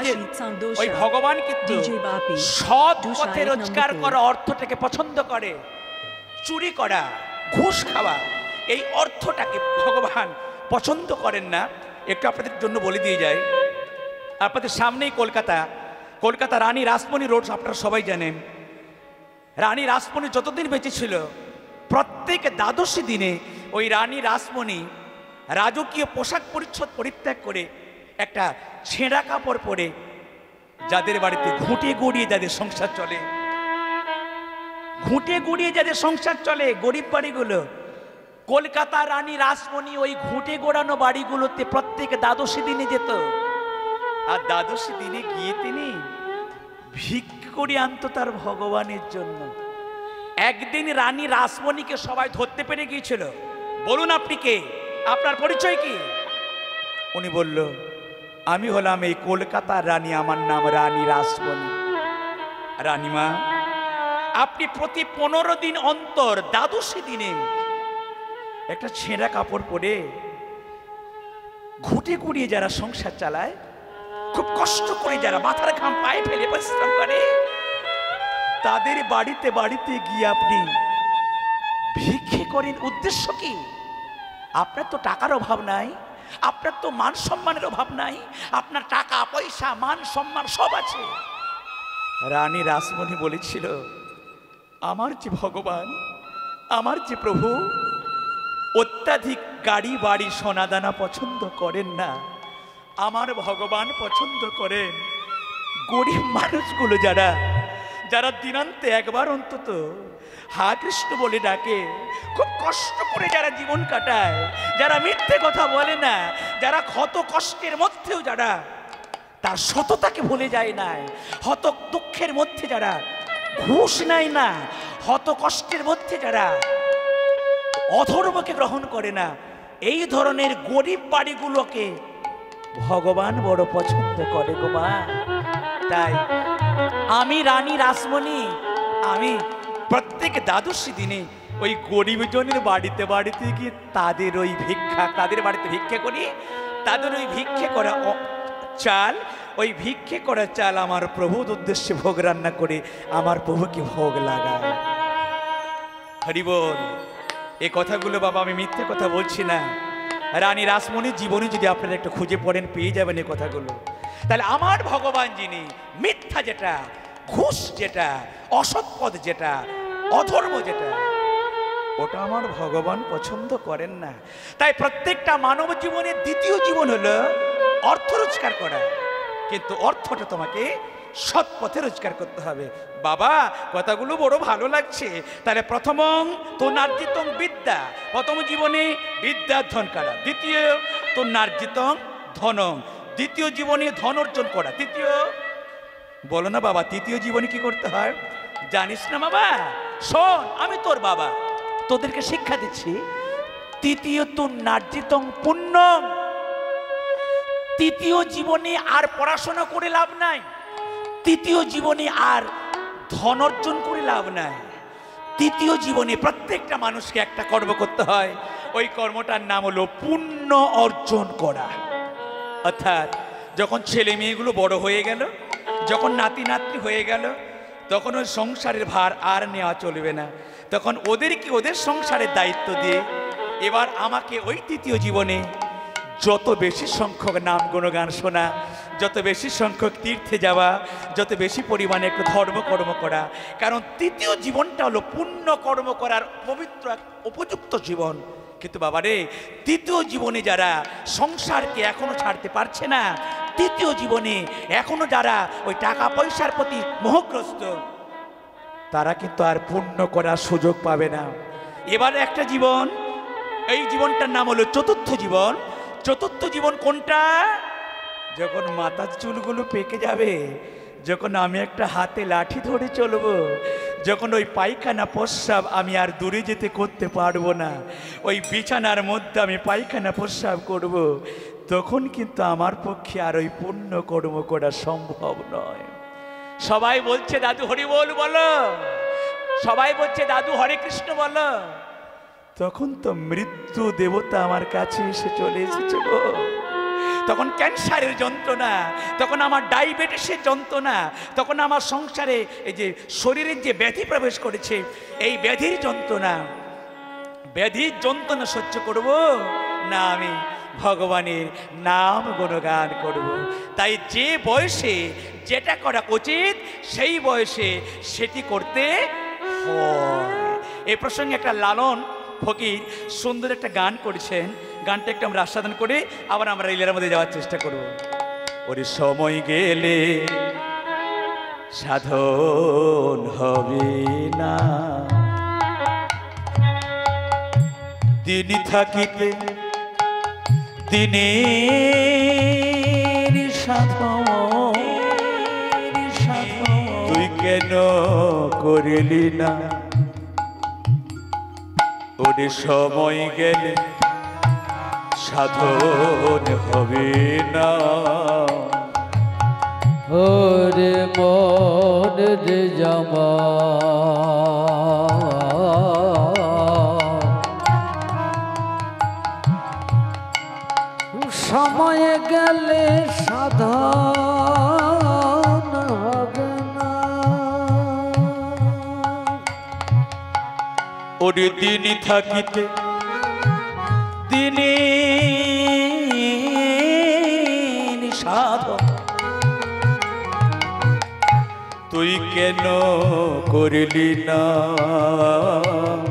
যে ওই ভগবান কিন্তু সৎ পথে রোজগার করা অর্থটাকে পছন্দ করে। চুরি করা, ঘুষ খাওয়া, এই অর্থটাকে ভগবান পছন্দ করেন না। একটু আপনাদের জন্য বলে দিয়ে যায়, আপনাদের সামনেই কলকাতা রানী রাসমণি রোড, আপনারা সবাই জানেন। রানী রাসমণি যতদিন বেঁচে ছিল, প্রত্যেক দ্বাদশী দিনে ওই রানী রাসমণি রাজকীয় পোশাক পরিচ্ছদ পরিত্যাগ করে একটা ছেঁড়া কাপড় পরে যাদের বাড়িতে ঘুঁটে গড়িয়ে যাদের সংসার চলে, গরিব বাড়িগুলো, কলকাতা রানী রাসমণি ওই ঘুঁটে গোড়ানো বাড়িগুলোতে প্রত্যেক দ্বাদশী দিনে যেত। আর দ্বাদশী দিনে গিয়ে তিনি ভিক্ষা করে আনতো তার ভগবানের জন্য। একদিন রানী রাসমণিকে সবাই ধরতে পেরে গিয়েছিল। বলুন আপনি কে, আপনার পরিচয় কি? উনি বলল, আমি হলাম এই কলকাতার রানী, আমার নাম রানী রাসমণি। রানীমা, আপনি প্রতি 15 দিন অন্তর দ্বাদশী দিনে একটা ছেঁড়া কাপড় পরে ঘুটে গুড়িয়ে যারা সংসার চালায়, খুব কষ্ট করে যারা মাথার ঘাম পায়ে ফেলে পরিশ্রম করে, তাদের বাড়িতে বাড়িতে গিয়ে আপনি ভিক্ষে করেন। উদ্দেশ্য কি? আপনার তো টাকার অভাব নাই, আপনার তো মান সম্মানের অভাব নাই, আপনার টাকা পয়সা মান সম্মান সব আছে। রানী রাসমণি বলেছিল, আমার যে ভগবান, আমার যে প্রভু অত্যাধিক গাড়ি বাড়ি সোনাদানা পছন্দ করেন না। আমার ভগবান পছন্দ করেন গরিব মানুষগুলো, যারা যারা দিনান্তে একবার অন্তত হা কৃষ্ণ বলে ডাকে, খুব কষ্ট করে যারা জীবন কাটায়, যারা মিথ্যে কথা বলে না, যারা ক্ষত কষ্টের মধ্যেও যারা তার সততাকে ভুলে যায় না, হত দুঃখের মধ্যে যারা ঘুষ নেয় না, হত কষ্টের মধ্যে যারা অধর্মকে গ্রহণ করে না, এই ধরনের গরিব বাড়িগুলোকে ভগবান বড় পছন্দ করে গো মা। তাই আমি রানী রাসমণি, আমি প্রত্যেক দ্বাদশী দিনে ওই গরিব জনের বাড়িতে বাড়িতে গিয়ে তাদের বাড়িতে ভিক্ষা করি। তাদের ওই ভিক্ষে করা চাল, ওই ভিক্ষে করা চাল আমার প্রভুর উদ্দেশ্যে ভোগ রান্না করে আমার প্রভুকে ভোগ লাগায়। হরি বল। এই কথাগুলো বাবা আমি মিথ্যে কথা বলছি না। রানী রাসমণির জীবনে যদি আপনারা একটু খুঁজে পড়েন, পেয়ে যাবেন এই কথাগুলো। তাহলে আমার ভগবান যিনি, মিথ্যা যেটা, ঘুষ যেটা, অসৎ পথ যেটা, অধর্ম যেটা, ওটা আমার ভগবান পছন্দ করেন না। তাই প্রত্যেকটা মানব জীবনের দ্বিতীয় জীবন হলো অর্থ রোজগার করা, কিন্তু অর্থটা তোমাকে সৎ পথে রোজগার করতে হবে। বাবা কথাগুলো বড় ভালো লাগছে। তাহলে প্রথমং তো নার্জিতং বিদ্যা, প্রথম জীবনে বিদ্যার্জন করা, দ্বিতীয় তো নার্জিতং ধনং, দ্বিতীয় জীবনে ধন অর্জন করা, তৃতীয় বলো না বাবা, তৃতীয় জীবনে কি করতে হয় জানিস না বাবা? শোন, আমি তোর বাবা, তোদেরকে শিক্ষা দিচ্ছি। তৃতীয় তো নার্জিতং পুণ্যং, তৃতীয় জীবনে আর পড়াশোনা করে লাভ নাই, তৃতীয় জীবনে আর ধন অর্জন করে লাভ নাই। তৃতীয় জীবনে প্রত্যেকটা মানুষকে একটা কর্ম করতে হয়, ওই কর্মটার নাম হলো পুণ্য অর্জন করা। অর্থাৎ যখন ছেলে মেয়েগুলো বড় হয়ে গেল, যখন নাতি নাতনি হয়ে গেল, তখন ওই সংসারের ভার আর নেওয়া চলবে না, তখন ওদেরকে ওদের সংসারের দায়িত্ব দিয়ে এবার আমাকে ওই তৃতীয় জীবনে যত বেশি সংখ্যক নাম গুণগান শোনা, যত বেশি সংখ্যক তীর্থে যাওয়া, যত বেশি পরিমাণে একটু ধর্মকর্ম করা। কারণ তৃতীয় জীবনটা হলো পুণ্য কর্ম করার পবিত্র উপযুক্ত জীবন। কিন্তু বাবারে, তৃতীয় জীবনে যারা সংসারকে এখনো ছাড়তে পারছে না, তৃতীয় জীবনে এখনো যারা ওই টাকা পয়সার প্রতি মোহগ্রস্ত, তারা কিন্তু আর পুণ্য করার সুযোগ পাবে না। এবার একটা জীবন, এই জীবনটার নাম হলো চতুর্থ জীবন। চতুর্থ জীবন কোনটা? যখন মাথার চুলগুলো পেকে যাবে, যখন আমি একটা হাতে লাঠি ধরে চলবো, যখন ওই পায়খানা প্রস্রাব আমি আর দূরে যেতে করতে পারবো না, ওই বিছানার মধ্যে আমি পায়খানা প্রস্রাব করব, তখন কিন্তু আমার পক্ষে আর ওই পুণ্য কর্ম করা সম্ভব নয়। সবাই বলছে দাদু হরি বল বলো, সবাই বলছে দাদু হরে কৃষ্ণ বলো, তখন তো মৃত্যু দেবতা আমার কাছে এসে চলে এসেছে গো। তখন ক্যান্সারের যন্ত্রণা, তখন আমার ডায়াবেটিসের যন্ত্রণা, তখন আমার সংসারে এই যে শরীরের যে ব্যাধি প্রবেশ করেছে, এই ব্যাধির যন্ত্রণা, ব্যাধির যন্ত্রণা সহ্য করব না, আমি ভগবানের নাম গুণগান করব। তাই যে বয়সে যেটা করা উচিত সেই বয়সে সেটি করতে হয়। এই প্রসঙ্গে একটা লালন ফকির সুন্দর একটা গান করেছেন, গানটা একটু আমরা আস্বাদন করে আবার আমরা লীলার মধ্যে যাওয়ার চেষ্টা করব। ওরে সময় গেলে সাধন হবে না, দিন থাকিতে দিনের সাধন, তুই কেন করিলি না? ওরে সময় গেলে সাধন হবে না, ওরে মন রে জামা সময় গেলে সাধন হবে না। ওরে দিন থাকিতে দিনের সাধন, তুই কেন করলি না,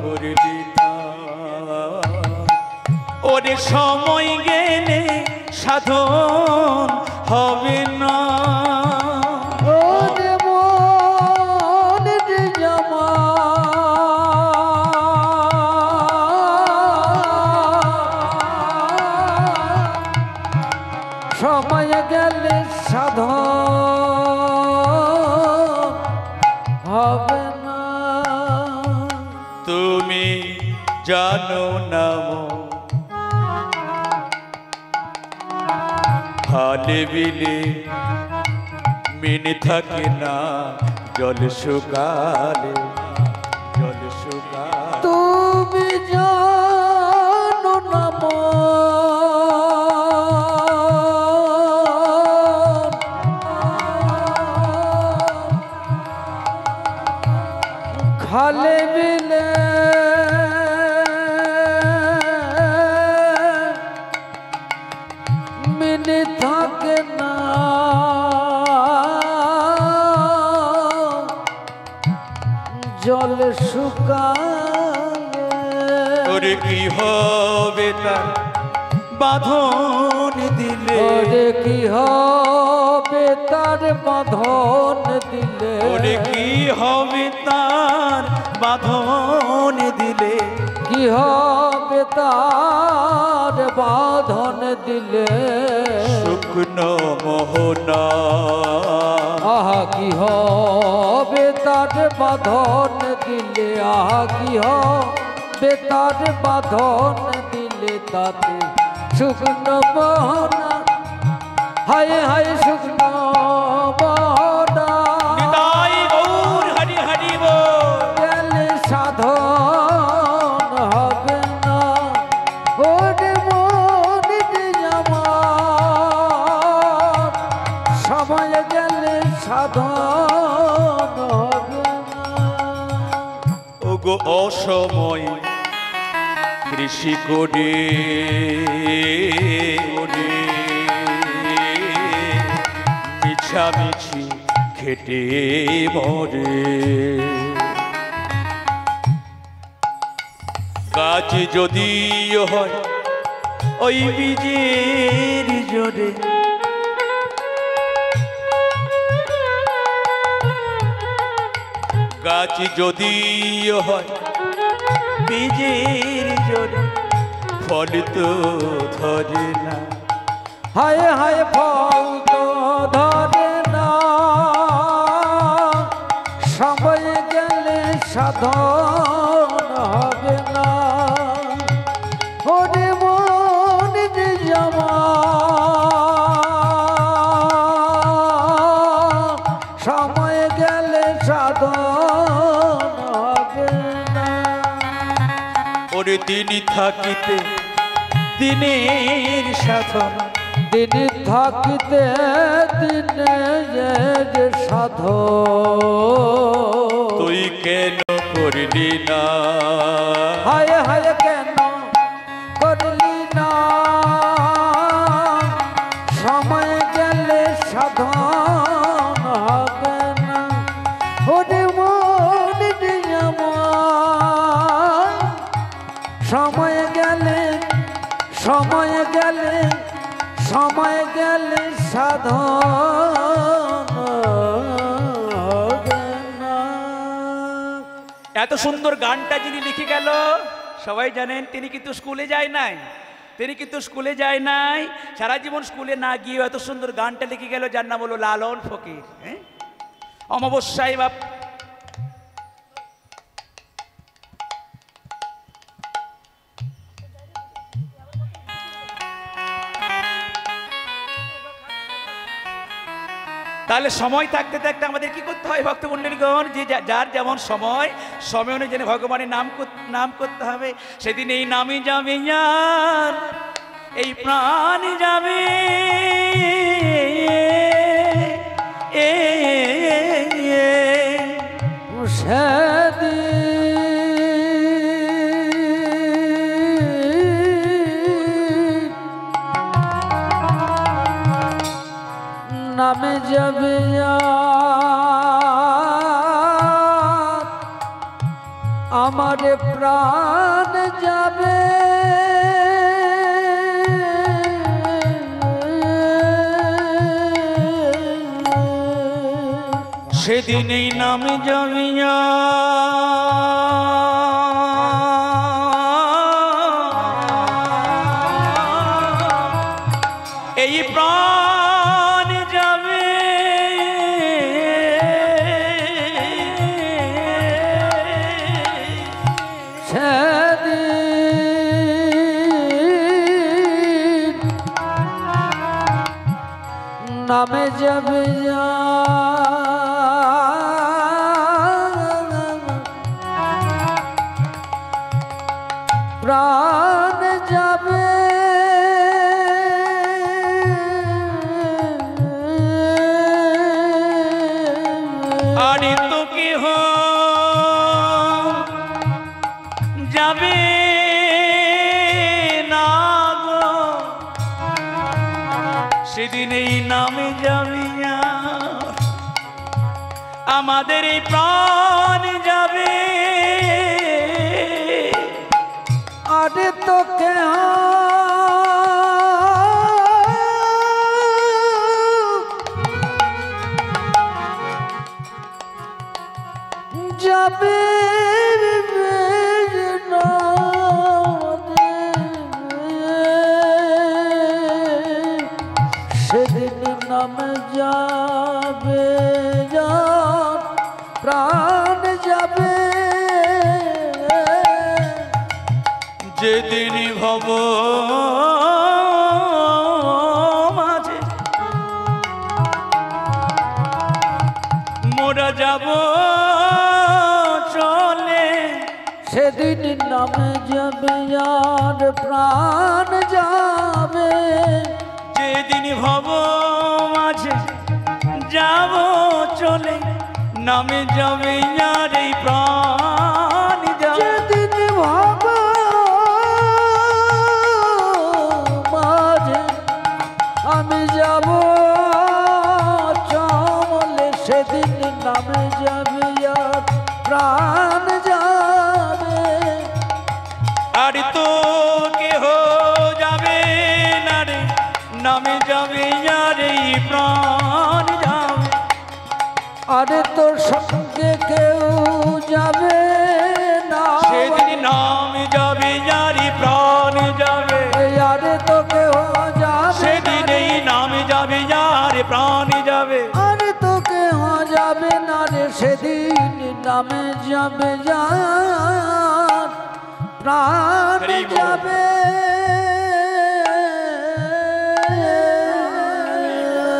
করলি না? ওরে সময় গেলে সাধন হবে না, ওরে মন রে জামা সময় গেলে সাধন হবে না। তুমি জানো না হালে বিলে মিনে থাকে না, জল শুকালে, জল শুকালে। তুমি জানো না খালে বিলে মিনে থাকে না, জল শুকালে। ওরে কি হবে তার বাঁধন দিলে, ওরে কি হবে তার বাঁধন দিলে, ওরে কি হবে তার বাঁধন দিলে, কি হবে তার বাঁধন দিলে, শুকনো মোহনা। আহা কি হবে তার বাঁধন দিলে, আহা কি হবে তার বাঁধন দিলে, তাতে শুকনো মোহনা, হায় হায় শুকনো মোহনা। নিতাই গৌর হরি হরি বল। গেলে সাধন হবে না, ওরে মন রে আমার সময় গেলে সাধন হবে না। ওগো অসময় কৃষি করে মিছামিছি খেটে মরে, কাজ যদি হয় ওই বীজের জোরে, গাছ যদি হয় বীজের জোরে, ফল তো ধরে না, হায় হায় ফল তো ধরে না, সময় গেলে সাধন হবে না, ওরে মন রে আমার সময় গেলে সাধন হবে না। ওরে দিন থাকিতে দিনের সাধন, দিন থাকিতে দিনে যে সাধো তুই কেন করলি না হায় হায় কেন করলি না সময় গেলে সাধন হবে না ওরে মন আমার সময় গেলে সময় গেলে সময় গেলে সাধন হবে না। এত সুন্দর গানটা যিনি লিখে গেল সবাই জানেন তিনি কিন্তু স্কুলে যায় নাই, তিনি কিন্তু স্কুলে যায় নাই, সারা জীবন স্কুলে না গিয়ে এত সুন্দর গানটা লিখে গেল যার নাম হলো লালন ফকির। হ্যাঁ, অমাবস্যায় বা তাহলে সময় থাকতে থাকতে আমাদের কি করতে হয় ভক্তমণ্ডলীগণ, যে যার যেমন সময় সময় অনুযায়ী ভগবানের নাম করতে হবে। সেদিন এই নামই যাবে যার এই প্রাণ যাবে নামে যাবে আমার প্রাণ যাবে সেদিন এই নামে যাবে এই প্রাণ যাবে সেদিন নামে যাবে প্রাণ যাবে আর তো কেহ যাবে না গো সেদিন এই নামে যাবে আমাদের এই প্রাণ যাবে আরে তো কেহ যাবে না সেদিন নামে যাবে প্রাণ যাবে যেদিন ভব মাঝে মোরা যাব চলে সেদিন নামে যাবে আর প্রাণ যাবে যেদিন ভব মাঝে যাব চলে নামে যাবে আর এই প্রাণ যাবে যেদিন ভাব মাঝে আমি যাব চলে সেদিন নামে যাবে আর প্রাণ যাবে আর তো কেহ যাবে না রে নামে যাবে আর এই প্রাণ যাবে আরে তোর সঙ্গে কেউ যাবে না সেদিন নামে যাবে আর এই প্রাণ যাবে আরে তো কেউ যাবে সেদিন এই নামে যাবে আর এই প্রাণ যাবে আরে তো কেউ যাবে না রে সেদিন নামে যাবে যার প্রাণ হরি বল। যাবে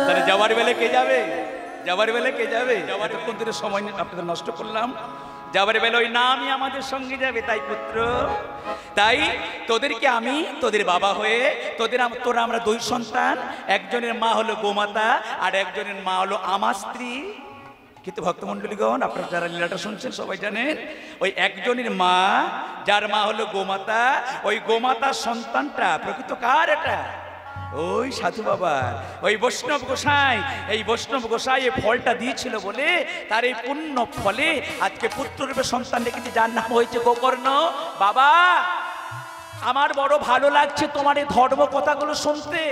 তাহলে যাওয়ার বেলা কে যাবে, যাওয়ার বেলা কে যাবে? এতক্ষণ ধরে সময় আপনাদের নষ্ট করলাম, যাবার বেলা ওই নামই আমাদের সঙ্গে যাবে। তাই পুত্র, তাই তোদেরকে আমি তোদের বাবা হয়ে তোরা আমরা দুই সন্তান, একজনের মা হলো গোমাতা আর একজনের মা হলো আমার স্ত্রী। কিন্তু ভক্তমণ্ডলীগণ, আপনারা যারা লীলাটা শুনছেন সবাই জানেন, ওই একজনের মা, যার মা হলো গোমাতা, ওই গোমাতার সন্তানটা প্রকৃত কার? এটা ওই সাধু বাবা, ওই বৈষ্ণব গোসাই। এই বৈষ্ণব গোসাই এই ফলটা দিয়েছিল বলে তার এই পুণ্য ফলে আজকে পুত্ররূপে সন্তান রেখেছে, যার নাম হয়েছে গোকর্ণ। বাবা, আমার বড় ভালো লাগছে তোমার এই ধর্ম কথাগুলো শুনতে,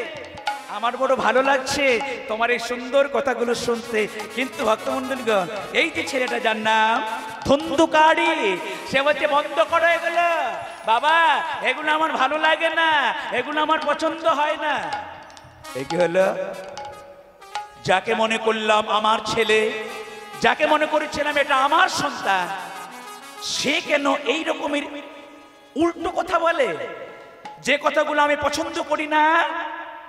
আমার বড় ভালো লাগছে তোমার এই সুন্দর কথাগুলো শুনতে। কিন্তু ভক্তমণ্ডলীগণ, এই যে ছেলেটা যার নাম ধুন্ধুকারী, সে বলছে বন্ধ করো এগুলো। বাবা, এগুলো আমার ভালো লাগে না, এগুলো আমার পছন্দ হয় না। এই কি হলো? যাকে মনে করলাম আমার ছেলে, যাকে মনে করেছিলাম এটা আমার সন্তান, সে কেন এই রকমের উল্টো কথা বলে? যে কথাগুলো আমি পছন্দ করি না।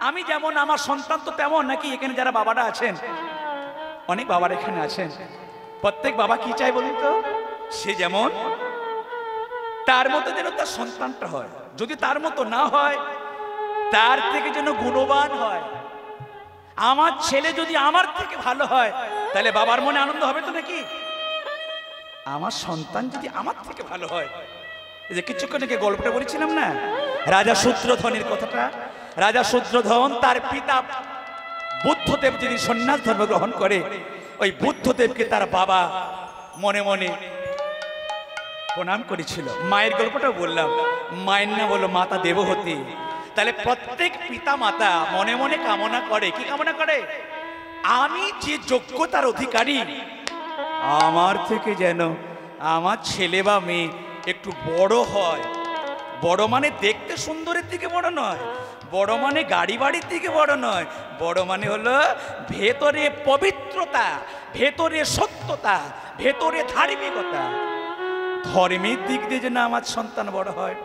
আমি যেমন, আমার সন্তান তো তেমন। নাকি এখানে যারা বাবারা আছেন, অনেক বাবার এখানে আছেন, প্রত্যেক বাবা কি চাই বলুন তো? সে যেমন তার মতো যেন তার সন্তানটা হয়। যদি তার মতো না হয়, তার থেকে যেন গুণবান হয়। আমার ছেলে যদি আমার থেকে ভালো হয়, তাহলে বাবার মনে আনন্দ হবে তো নাকি? আমার সন্তান যদি আমার থেকে ভালো হয়। এই যে কিছুক্ষণ আগে গল্পটা বলেছিলাম না, রাজা শূদ্রধনের কথাটা। রাজা শূদ্রধন তার পিতা বুদ্ধদেব যিনি সন্ন্যাস ধর্ম গ্রহণ করে, ওই বুদ্ধদেবকে তার বাবা মনে মনে প্রণাম করেছিল। মায়ের গল্পটা বললাম, মায়ের নাম হলো মাতা দেবহতী। তাহলে প্রত্যেক পিতা মাতা মনে মনে কামনা করে, কি কামনা করে? আমি যে যোগ্যতার অধিকারী, আমার থেকে যেন আমার ছেলে বা মেয়ে একটু বড় হয়। বড় মানে দেখতে সুন্দরের দিকে বড় নয়, বড় মানে গাড়ি বাড়ির দিকে বড় নয়, বড় মানে হলো ভেতরে পবিত্রতা, ভেতরে সত্যতা, ভেতরে ধার্মিকতা। ধর্মের দিক দিয়ে যেন আমার সন্তান বড় হয়,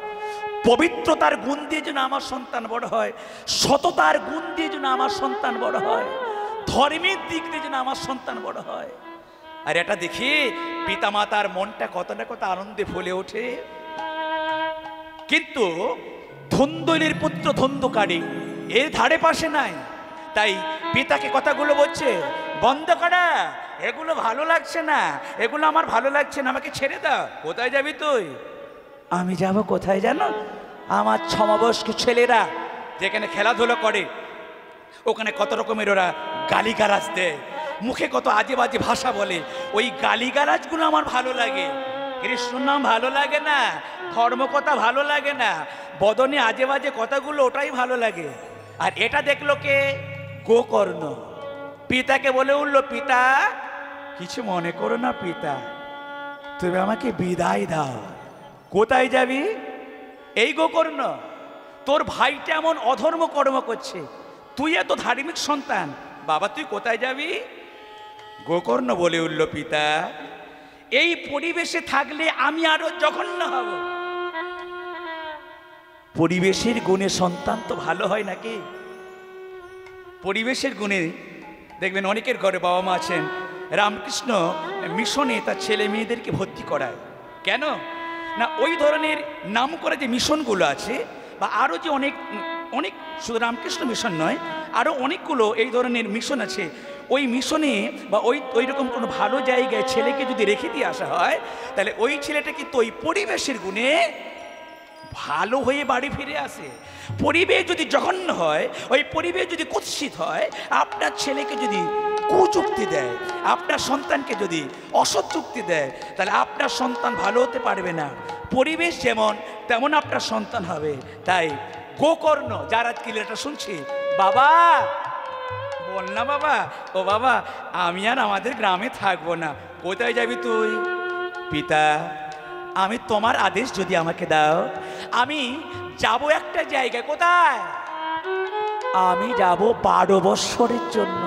পবিত্রতার গুণ দিয়ে যেন আমার সন্তান বড় হয়, সততার গুণ দিয়ে যেন আমার সন্তান বড় হয়, ধর্মের দিক দিয়ে যেন আমার সন্তান বড় হয়। আর এটা দেখি পিতামাতার মনটা কত না কত আনন্দে ফুলে ওঠে। কিন্তু ধুন্দুলির পুত্র ধুন্ধুকারী এর ধারে পাশে নাই। তাই পিতাকে কথাগুলো বলছে, বন্ধ করা, এগুলো ভালো লাগছে না, এগুলো আমার ভালো লাগছে না, আমাকে ছেড়ে দাও। কোথায় যাবি তুই? আমি যাব কোথায় জানো? আমার সমবয়স্ক ছেলেরা যেখানে খেলাধুলো করে, ওখানে কত রকমের ওরা গালিগালাজ দেয়, মুখে কত আজে বাজে ভাষা বলে। ওই গালিগালাজগুলো আমার ভালো লাগে। কৃষ্ণ নাম ভালো লাগে না, ধর্ম কথা ভালো লাগে না, বদনে আজে বাজে কথাগুলো ওটাই ভালো লাগে। আর এটা দেখলো কে? গোকর্ণ। পিতাকে বলে উঠলো, পিতা কিছু মনে করো না পিতা, তুমি আমাকে বিদায় দাও। কোথায় যাবি? এই গোকর্ণ, তোর ভাইটা এমন অধর্ম কর্ম করছে, তুই এত ধার্মিক সন্তান, বাবা তুই কোথায় যাবি? গোকর্ণ বলে উঠল, পিতা এই পরিবেশে থাকলে আমি আরো জঘন্য হব। পরিবেশের গুণে সন্তান তো ভালো হয় নাকি? পরিবেশের গুণে দেখবেন অনেকের ঘরে বাবা মা আছেন, রামকৃষ্ণ মিশনে তার ছেলে মেয়েদেরকে ভর্তি করায়। কেন না, ওই ধরনের নাম করা যে মিশনগুলো আছে, বা আরও যে অনেক অনেক, শুধু রামকৃষ্ণ মিশন নয়, আরও অনেকগুলো এই ধরনের মিশন আছে। ওই মিশনে বা ওই রকম কোনো ভালো জায়গায় ছেলেকে যদি রেখে দিয়ে আসা হয়, তাহলে ওই ছেলেটা কিন্তু ওই পরিবেশের গুণে ভালো হয়ে বাড়ি ফিরে আসে। পরিবেশ যদি জঘন্য হয়, ওই পরিবেশ যদি কুৎসিত হয়, আপনার ছেলেকে যদি কুযুক্তি দেয়, আপনার সন্তানকে যদি অসৎ যুক্তি দেয়, তাহলে আপনার সন্তান ভালো হতে পারবে না। পরিবেশ যেমন তেমন আপনার সন্তান হবে। তাই গোকর্ণ, যারা কিলেটা শুনছি, বাবা বল না বাবা, ও বাবা আমি আর আমাদের গ্রামে থাকবো না। কোথায় যাবি তুই? পিতা আমি তোমার আদেশ যদি আমাকে দাও, আমি যাব একটা জায়গায়। কোথায়? আমি যাব 12 বৎসরের জন্য।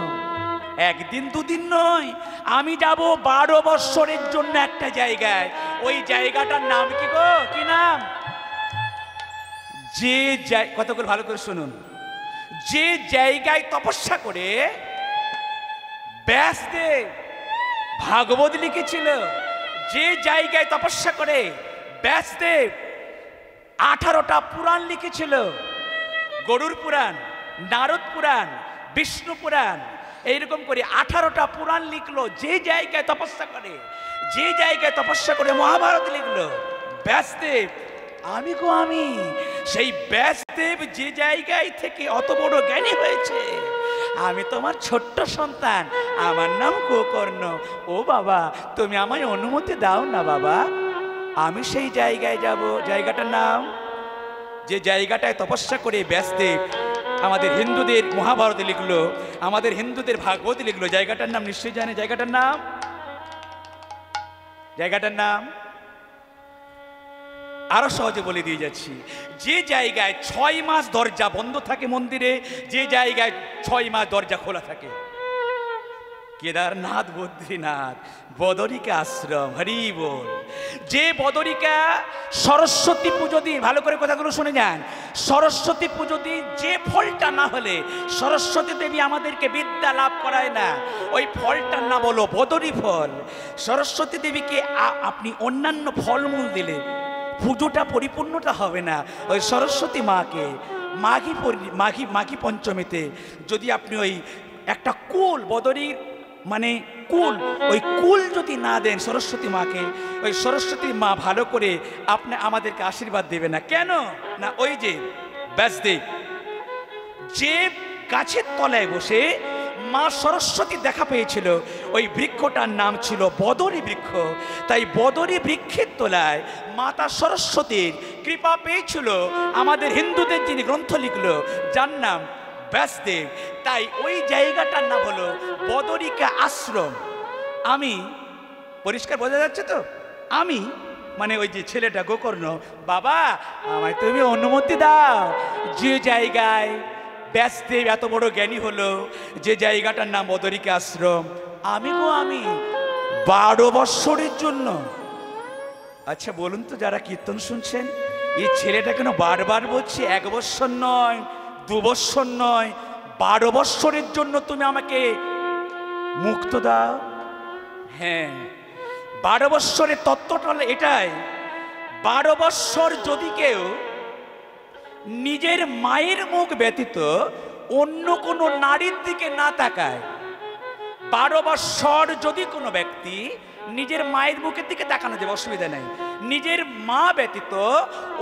একদিন দুদিন নয়, আমি যাব 12 বৎসরের জন্য একটা জায়গায়। ওই জায়গাটার নাম কি গো? কি নাম? যে কতগুলো ভালো করে শুনুন, যে জায়গায় তপস্যা করে ব্যাসদেব ভাগবত লিখেছিল, যে জায়গায় তপস্যা করে ব্যাসদেব 18টা পুরাণ লিখেছিল। গরুর পুরাণ, নারদ পুরাণ, বিষ্ণু পুরাণ, এইরকম করে 18টা পুরাণ লিখলো। যে জায়গায় তপস্যা করে, যে জায়গায় তপস্যা করে মহাভারত লিখলো ব্যাসদেব। আমি সেই ব্যাসদেব যে জায়গায় থেকে অত বড় জ্ঞানী হয়েছে, আমি তোমার ছোট্ট সন্তান, আমার নাম গোকর্ণ। ও বাবা, তুমি আমায় অনুমতি দাও না বাবা, আমি সেই জায়গায় যাব। জায়গাটার নাম, যে জায়গাটায় তপস্যা করে ব্যাসদেব আমাদের হিন্দুদের মহাভারতে লিখলো, আমাদের হিন্দুদের ভাগবতে লিখলো, জায়গাটার নাম নিশ্চয়ই জানে। জায়গাটার নাম, জায়গাটার নাম আরো সহজে বলে দিয়ে যাচ্ছি। যে জায়গায় 6 মাস দরজা বন্ধ থাকে মন্দিরে, যে জায়গায় 6 মাস দরজা খোলা থাকে, কেদারনাথ, বদ্রীনাথ, বদরিকা আশ্রম। হরি বল। যে বদরিকা সরস্বতী পুজো দিন, ভালো করে কথাগুলো শুনে যান, সরস্বতী পুজো দিন যে ফলটা না হলে সরস্বতী দেবী আমাদেরকে বিদ্যা লাভ করায় না, ওই ফলটার নাম হলো বদরি ফল। সরস্বতী দেবীকে আপনি অন্যান্য ফলমূল দিলে পুজোটা পরিপূর্ণটা হবে না। ওই সরস্বতী মাকে মাঘী পঞ্চমীতে যদি আপনি ওই একটা কুল, বদরির মানে কুল, ওই কুল যদি না দেন সরস্বতী মাকে, ওই সরস্বতী মা ভালো করে আমাদেরকে আশীর্বাদ দেবে না। কেন না, ওই যে ব্যাসদেব যে গাছের তলায় বসে মা সরস্বতী দেখা পেয়েছিল, ওই বৃক্ষটার নাম ছিল বদরী বৃক্ষ। তাই বদরী বৃক্ষের তলায় মাতা সরস্বতীর কৃপা পেয়েছিল আমাদের হিন্দুদের যিনি গ্রন্থ লিখলো, যার নাম ব্যাসদেব। তাই ওই জায়গাটার নাম হলো বদরিকা আশ্রম। আমি পরিষ্কার বোঝা যাচ্ছে তো? আমি মানে ওই যে ছেলেটা গোকর্ণ, বাবা আমায় তুমি অনুমতি দাও, যে জায়গায় ব্যাসদেব এত বড় জ্ঞানী হলো, যে জায়গাটার নাম বদরিকা আশ্রম, আমি 12 বৎসরের জন্য। আচ্ছা বলুন তো, যারা কীর্তন শুনছেন, এই ছেলেটা কেন বারবার বলছে 1 বৎসর নয়, 2 বৎসর নয়, 12 বৎসরের জন্য তুমি আমাকে মুক্ত দাও। হ্যাঁ, 12 বৎসরের তত্ত্বটা হলো এটাই। 12 বৎসর যদি কেউ নিজের মায়ের মুখ ব্যতীত অন্য কোনো নারীর দিকে না তাকায়, 12 বৎসর যদি কোনো ব্যক্তি নিজের মায়ের মুখের দিকে তাকানো যাবে, অসুবিধা নেই, নিজের মা ব্যতীত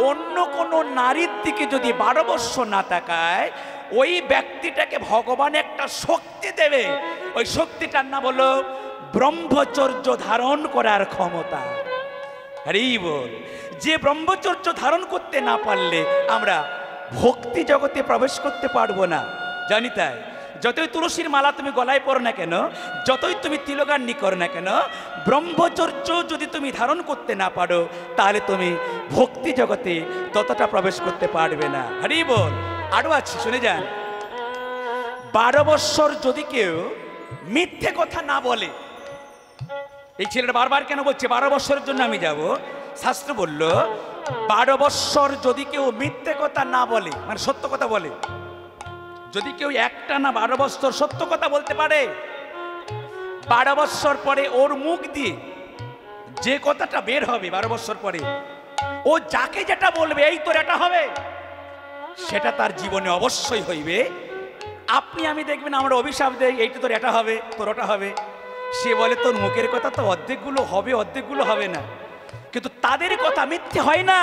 অন্য কোনো নারীর দিকে যদি 12 বৎসর না তাকায়, ওই ব্যক্তিটাকে ভগবান একটা শক্তি দেবে। ওই শক্তিটার নাম হলো ব্রহ্মচর্য ধারণ করার ক্ষমতা। হরি বল। যে ব্রহ্মচর্য ধারণ করতে না পারলে আমরা ভক্তি জগতে প্রবেশ করতে পারবো না, জানি। তাই যতই তুলসীর মালা তুমি গলায় পড়ো না কেন, যতই তুমি তিলগান্নি করো না কেন, ব্রহ্মচর্য যদি তুমি ধারণ করতে না পারো, তাহলে তুমি ভক্তি জগতে ততটা প্রবেশ করতে পারবে না। হরি বল। আরো আছে, শুনে যান। 12 বৎসর যদি কেউ মিথ্যে কথা না বলে, এই ছেলেটা বারবার কেন বলছে 12 বৎসরের জন্য আমি যাব, শাস্ত্র বলল 12 বৎসর যদি কেউ মিথ্যে কথা না বলে, মানে সত্য কথা বলে, যদি কেউ একটা না 12 বৎসর সত্য কথা বলতে পারে, 12 বৎসর পরে ওর মুখ দিয়ে যে কথাটা বের হবে 12 বৎসর পরে, ও যাকে যেটা বলবে এই তোর এটা হবে, সেটা তার জীবনে অবশ্যই হইবে। আপনি আমি দেখবেন আমরা অভিশাপ দেই, এইটা তোর এটা হবে, তোর ওটা হবে, সে বলে তোর মুখের কথা তো অর্ধেকগুলো হবে, অর্ধেকগুলো হবে না। কিন্তু তাদের কথা মিথ্যে হয় না,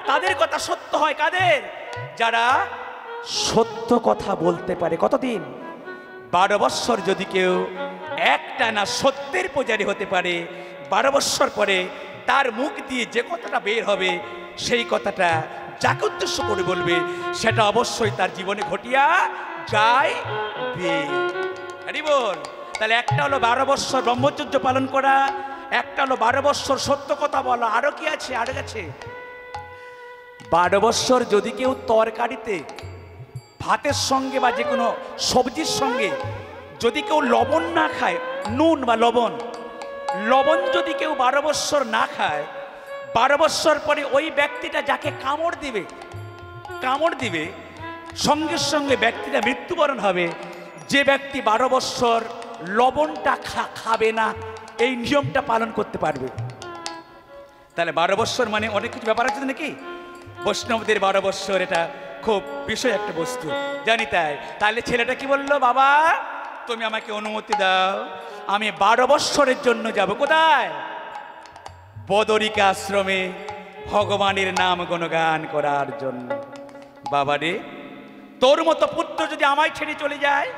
তাদের কথা সত্য হয়। কাদের? যারা সত্য কথা বলতে পারে। কতদিন? 12 বৎসর যদি কেউ একটা না সত্যের পূজারী হতে পারে, 12 বৎসর পরে তার মুখ দিয়ে যে কথাটা বের হবে, সেই কথাটা যাকে উদ্দেশ্য করে বলবে, সেটা অবশ্যই তার জীবনে ঘটিয়া যাইবে। হরি বল। তাহলে একটা হলো 12 বৎসর ব্রহ্মচর্য পালন করা, একটা হলো 12 বৎসর সত্য কথা বলা। আরো কি আছে? আরো আছে 12 বৎসর যদি কেউ তরকারিতে, ভাতের সঙ্গে বা যে কোনো সবজির সঙ্গে যদি কেউ লবণ না খায়, নুন বা লবণ যদি কেউ 12 বৎসর না খায়, 12 বৎসর পরে ওই ব্যক্তিটা যাকে কামড় দিবে সঙ্গে সঙ্গে ব্যক্তিটা মৃত্যুবরণ হবে। যে ব্যক্তি 12 বৎসর লবণটা খাবে না, এই নিয়মটা পালন করতে পারবে, তাহলে 12 বৎসর মানে অনেক কিছু ব্যাপার আছে নাকি? বৈষ্ণবদের 12 বৎসর এটা খুব বিষয় একটা বস্তু, জানি তাই। তাহলে ছেলেটা কি বললো, বাবা তুমি আমাকে অনুমতি দাও, আমি 12 বৎসরের জন্য যাব। কোথায়? বদরিকা আশ্রমে ভগবানের নাম গুণগান করার জন্য। বাবা রে, তোর মতো পুত্র যদি আমায় ছেড়ে চলে যায়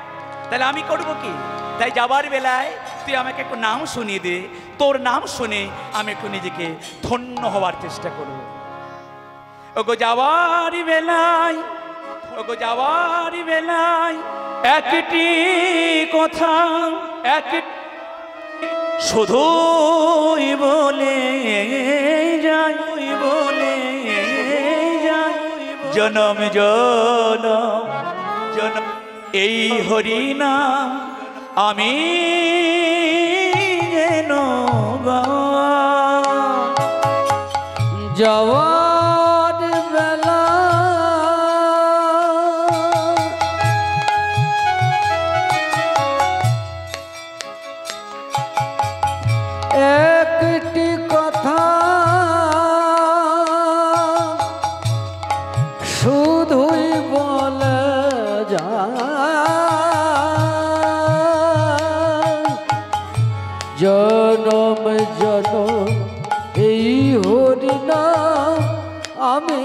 তাহলে আমি করব কি? তাই যাবার বেলায় তুই আমাকে একটু নাম শুনিয়ে দে, তোর নাম শুনে আমি একটু নিজেকে ধন্য হওয়ার চেষ্টা করব। ওগো যাওয়ার বেলায়, ওগো যাওয়ার বেলায় একটি কথা, এক শুধুই বলে যাই, বলে যাই, জনম জনম জনম এই হরি নাম আমি যেন যাওয়ার বেলা একটি কথা শুধুই বলে যায়, জনম জনম এই হরি নাম আমি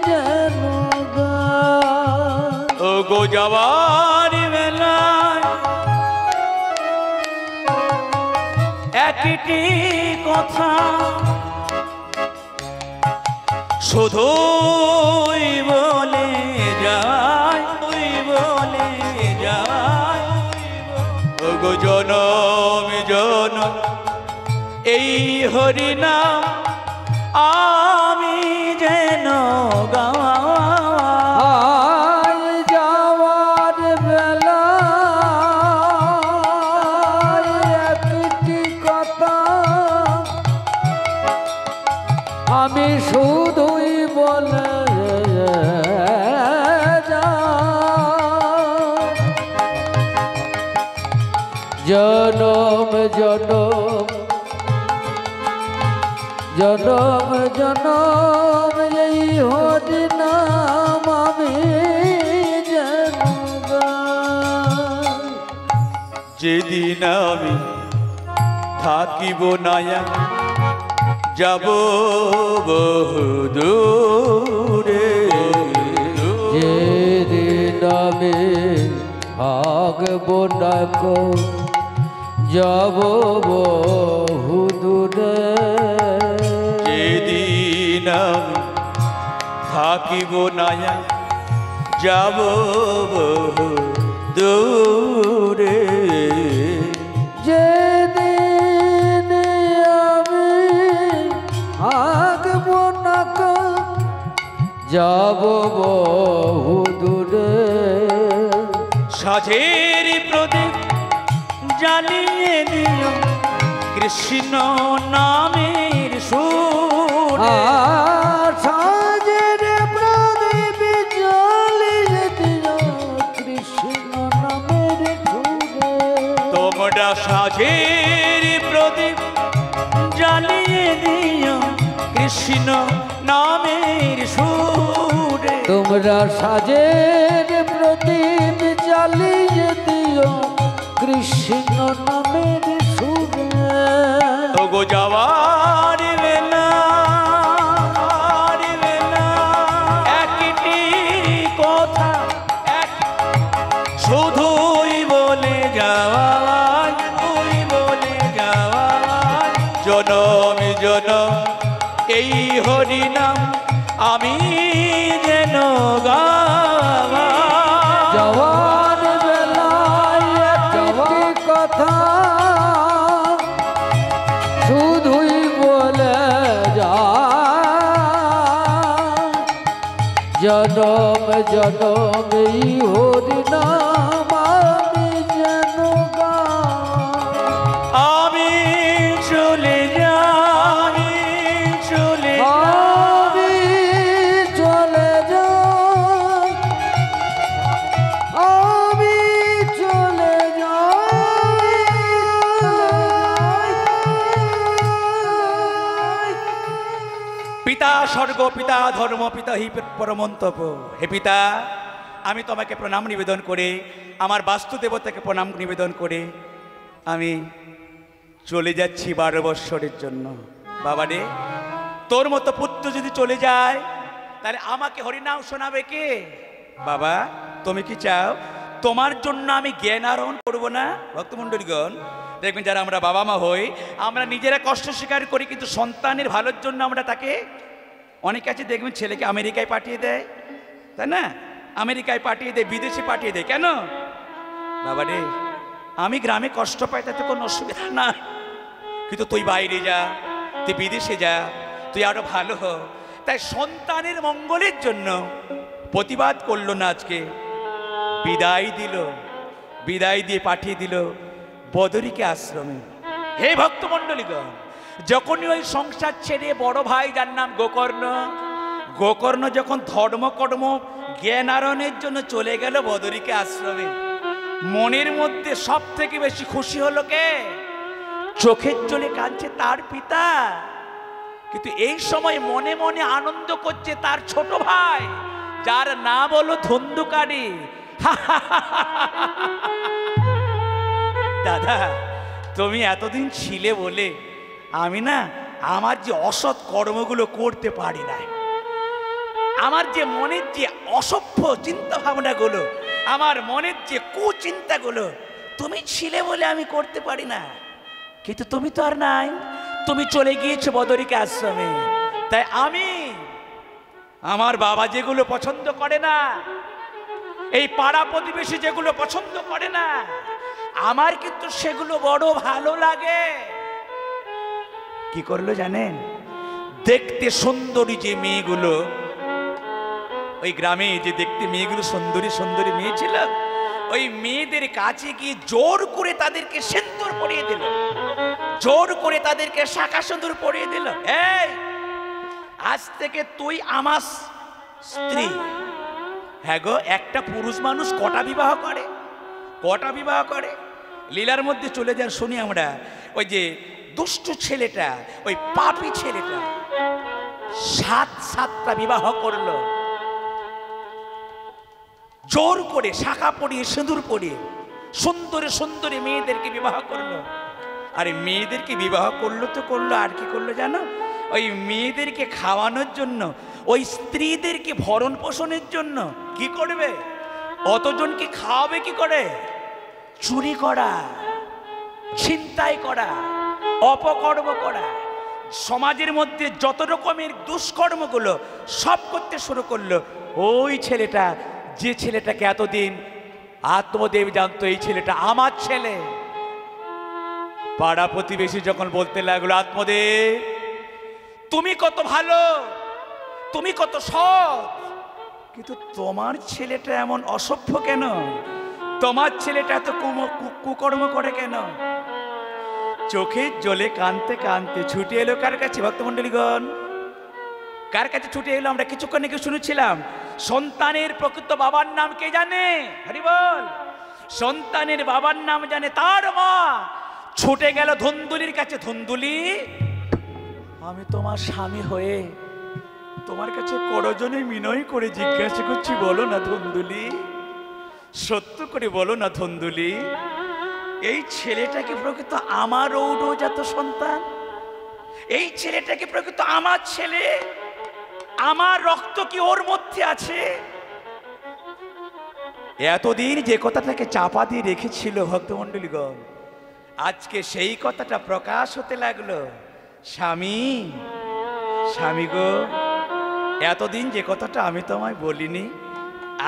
যেন গাই। ওগো যাওয়ার বেলায় একটি কথা শুধুই বলে যায়, বলে যায়, ওগো জনম জনম এই হরি নাম আমি যেন গাই। যাওয়ার বেলা একটি কথা আমি শুধুই বলে যাই, জনম জনম জনম জনম এই হরি নাম আমি যেন গাই। যেদিন আমি থাকিব না যাব বহুদূরে, যেদিন আমি থাকব না কো যাব বহুদূরে, যেদিন আমি থাকিব না যাব বহুদূরে, যেদিন আমি থাকব না কো যাব বহুদূরে, সাজের প্রদীপ জ্বালিয়ে দিও কৃষ্ণ নামের সুর, সাজের প্রদীপ জ্বালিয়ে দিও কৃষ্ণ নামের সুরে। তোমরা সাজের প্রদীপ জ্বালিয়ে দিও কৃষ্ণ নামের সুরে, তোমরা সাজের প্রদীপ জ্বালিয়ে দিও কৃষ্ণ নামের সুরে। ওগো যাওয়ার বেলা একটি কথা শুধুই বলে যাওয়ার, ওই বলে যাওয়ার, জনম জনম এই হরি নাম আমি যেন গাওয়া। যাওয়ার বেলায় একটি কথা শুধুই বলে যায়, জনম জনম এই হরি নাম আমি যেন গাই। আমি চলে যাই, চলে আমি চলে যাই, আমি চলে যাই, পিতা স্বর্গ, পিতা ধর্ম, পিতা হি পরমন্তপ। হে পিতা, আমি তোমাকে প্রণাম নিবেদন করে, আমার বাস্তু দেবতাকে প্রণাম নিবেদন করে আমি চলে যাচ্ছি 12 বৎসরের জন্য। বাবা রে, তোর মতো পুত্র যদি চলে যায় তাহলে আমাকে হরিনাম শোনাবে কে? বাবা, তুমি কি চাও তোমার জন্য আমি জ্ঞান আরোহণ করবো না? ভক্তমণ্ডলীগণ, দেখবেন যারা আমরা বাবা মা হই, আমরা নিজেরা কষ্ট স্বীকার করি, কিন্তু সন্তানের ভালোর জন্য আমরা তাকে, অনেকে আছে দেখবেন ছেলেকে আমেরিকায় পাঠিয়ে দেয়, তাই না? আমেরিকায় পাঠিয়ে দেয়, বিদেশে পাঠিয়ে দেয়, কেন? বাবা রে, আমি গ্রামে কষ্ট পাই তাতে কোনো অসুবিধা না, কিন্তু তুই বাইরে যা, তুই বিদেশে যা, তুই আরো ভালো হ। তাই সন্তানের মঙ্গলের জন্য প্রতিবাদ করলো না, আজকে বিদায় দিল, বিদায় দিয়ে পাঠিয়ে দিল বদরিকে আশ্রমে। হে ভক্তমণ্ডলীগণ, যখনই ওই সংসার ছেড়ে বড় ভাই যার নাম গোকর্ণ, গোকর্ণ যখন ধর্মকর্ম জ্ঞান আরোহণের জন্য চলে গেল বদরিকে আশ্রমে, মনের মধ্যে সব থেকে বেশি খুশি হলো কে? চোখের জলে কাঁদছে তার পিতা, কিন্তু এই সময় মনে মনে আনন্দ করছে তার ছোট ভাই, যার নাম হলো ধন্দুকারী। দাদা, তুমি এতদিন ছিলে বলে আমি না আমার যে অসৎ কর্মগুলো করতে পারি না, আমার যে মনের যে অসভ্য চিন্তা ভাবনাগুলো, আমার মনের যে কুচিন্তাগুলো, তুমি ছিলে বলে আমি করতে পারি না। কিন্তু তুমি তো আর নাই, তুমি চলে গিয়েছো বদরিকে আশ্রমে। তাই আমি, আমার বাবা যেগুলো পছন্দ করে না, এই পাড়া প্রতিবেশী যেগুলো পছন্দ করে না, আমার কিন্তু সেগুলো বড় ভালো লাগে। কি করলো জানেন? দেখতে সুন্দরী যে মেয়েগুলো, ওই গ্রামে যে দেখতে মেয়েগুলো সুন্দরী সুন্দরী মেয়ে ছিল, ওই মেয়েদের কাছে গিয়ে জোর করে তাদেরকে সিন্দুর পরিয়ে দিল, জোর করে তাদেরকে শাখা সিন্দুর পরিয়ে দিল। এই, আজ থেকে তুই আমার স্ত্রী। হ্যাঁ গো, একটা পুরুষ মানুষ কটা বিবাহ করে? কটা বিবাহ করে? লীলার মধ্যে চলে যান, শুনি আমরা, ওই যে দুষ্ট ছেলেটা, ওই পাপী ছেলেটা 7টা বিবাহ করলো, জোর করে শাখা পরিয়ে সিঁদুর পরিয়ে সুন্দরী সুন্দরী মেয়েদেরকে বিবাহ করলো। আরে মেয়েদেরকে বিবাহ করলো তো করলো, আর কি করলো জানো? ওই মেয়েদেরকে খাওয়ানোর জন্য, ওই স্ত্রীদেরকে ভরণ পোষণের জন্য কি করবে? অতজনকে খাওয়াবে কি করে? চুরি করা, ছিনতাই করা, অপকর্ম করা, সমাজের মধ্যে যত রকমের দুষ্কর্মগুলো সব করতে শুরু করলো ওই ছেলেটা, যে ছেলেটাকে এতদিন আত্মদেব জানতো এই ছেলেটা আমার ছেলে। পাড়া প্রতিবেশী যখন বলতে লাগলো, আত্মদেব তুমি কত ভালো, তুমি কত সৎ, কিন্তু তোমার ছেলেটা এমন অসভ্য কেন? তোমার ছেলেটা এত কুকর্ম করে কেন? চোখের জলে কানতে কানতে ছুটে এলো কার কাছে? ভক্তমণ্ডলীগণ, কার কাছে ছুটে এলো? আমরা কিছুক্ষণ আগে শুনেছিলাম, সন্তানের প্রকৃত বাবার নাম কে জানে? হরি বল। সন্তানের বাবার নাম জানে তার মা। ছুটে গেল ধন্দুলির কাছে। ধন্দুলি, আমি তোমার স্বামী হয়ে তোমার কাছে করজনে বিনয় করে জিজ্ঞাসা করছি, বলো না ধন্দুলি, সত্য করে বলো না ধন্দুলি, এই ছেলেটাকে প্রকৃত আমার ঔরজাত সন্তান? এই ছেলেটাকে প্রকৃত আমার ছেলে? আমার রক্ত কি ওর মধ্যে আছে? এতদিন যে কথাটাকে চাপা দিয়ে রেখেছিল ভক্তমণ্ডলীগণ, আজকে সেই কথাটা প্রকাশ হতে লাগলো। স্বামী, স্বামী গো, এতদিন যে কথাটা আমি তোমায় বলিনি,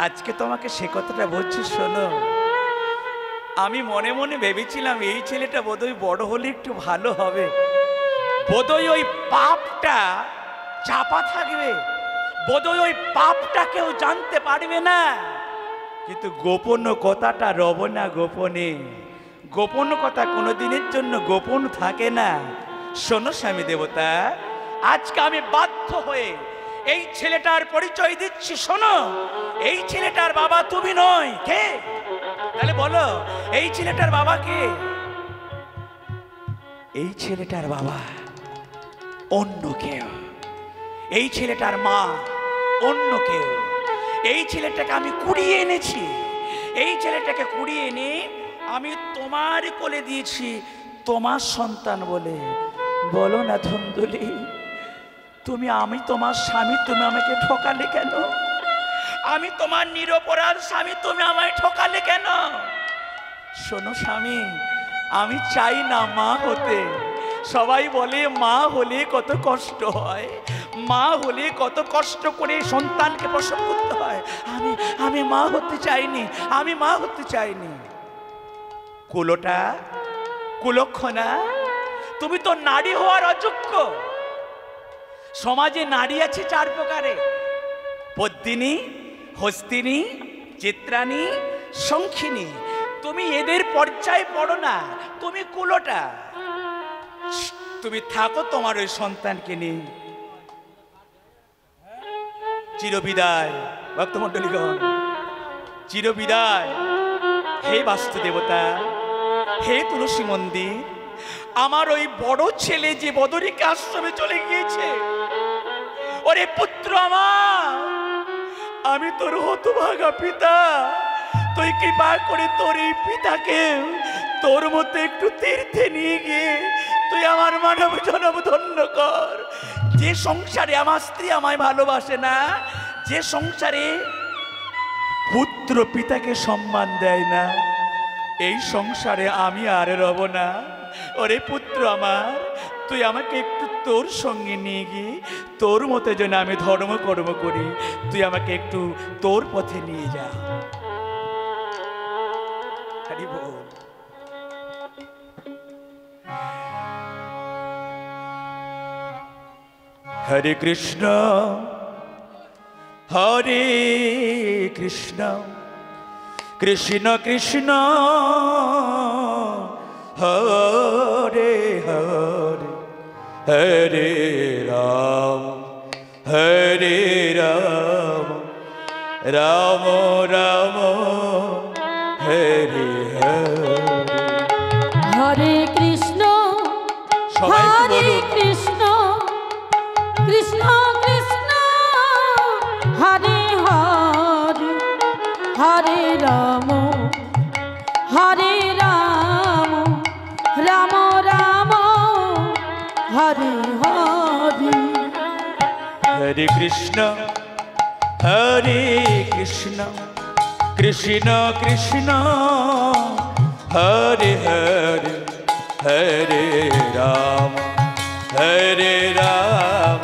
আজকে তোমাকে সে কথাটা বলছি, শোনো। আমি মনে মনে ভেবেছিলাম এই ছেলেটা বোধহয় বড় হলে একটু ভালো হবে, বোধহয় ওই পাপটা চাপা থাকবে, বোধহয় ওই পাপটা কেউ জানতে পারবে না। কিন্তু গোপন কথাটা রব না গোপনে। গোপন কথা কোনোদিনের জন্য গোপন থাকে না। শোনো স্বামী দেবতা, আজকে আমি বাধ্য হয়ে এই ছেলেটার পরিচয় দিচ্ছি। শোনো, এই ছেলেটার বাবা তুমি নয়। কে? তাহলে বলো, এই ছেলেটার বাবা কে? এই ছেলেটার বাবা অন্য কেউ। এই ছেলেটার মা অন্য কেউ। এই ছেলেটাকে আমি কুড়িয়ে এনেছি, এই ছেলেটাকে কুড়িয়ে এনে আমি তোমার কোলে দিয়েছি তোমার সন্তান বলে। বলো না ধুন্দুলি, আমি তোমার স্বামী, তুমি আমাকে ঠকালে কেন? আমি তোমার নিরপরাধ স্বামী, তুমি আমায় ঠকালে কেন? শোনো স্বামী, আমি চাই না মা হতে। সবাই বলে মা হলে কত কষ্ট হয়, মা হলে কত কষ্ট করে সন্তানকে প্রসব করতে হয়। আমি মা হতে চাইনি, আমি মা হতে চাইনি। কুলোটা, কুলক্ষণা, তুমি তো নারী হওয়ার অযোগ্য। সমাজে নারী আছে 4 প্রকারে: পদ্মিনী, হস্তিনী, চিত্রাণী, শঙ্খিনী। তুমি এদের পর্যায়ে পড়ো না, তুমি কুলোটা। তুমি থাকো তোমার ওই সন্তানকে নিয়ে। চিরবিদায় ভক্তমণ্ডলীগণ, চিরবিদায়। হে বাস্তু দেবতা, হে তুলসী মন্দির, আমার ওই বড় ছেলে যে বদরিকা আশ্রমে চলে গিয়েছে, ওরে পুত্র আমার, আমি তোর হতভাগা পিতা, তুই কৃপা করে তোর এই পিতাকে তোর মতো একটু তীর্থে নিয়ে গিয়ে তুই আমার মানব জনম ধন্য কর। যে সংসারে আমার স্ত্রী আমায় ভালোবাসে না, যে সংসারে পুত্র পিতাকে সম্মান দেয় না, এই সংসারে আমি আর রব না। ওরে পুত্র আমার, তুই আমাকে একটু তোর সঙ্গে নিয়ে গিয়ে তোর মতো যেন আমি ধর্ম কর্ম করি, তুই আমাকে একটু তোর পথে নিয়ে যা। হরি বল। হরে কৃষ্ণ হরে কৃষ্ণ কৃষ্ণ কৃষ্ণ হরে হরে, হরে রাম হরে রাম, রাম রাম হরে হরে। হরে কৃষ্ণ হরে কৃষ্ণ কৃষ্ণ কৃষ্ণ হরে হরে, হরে রাম হরে রাম, রাম রাম হরে হরে। হরে কৃষ্ণ হরে কৃষ্ণ কৃষ্ণ কৃষ্ণ হরে হরে, হরে রাম হরে রাম,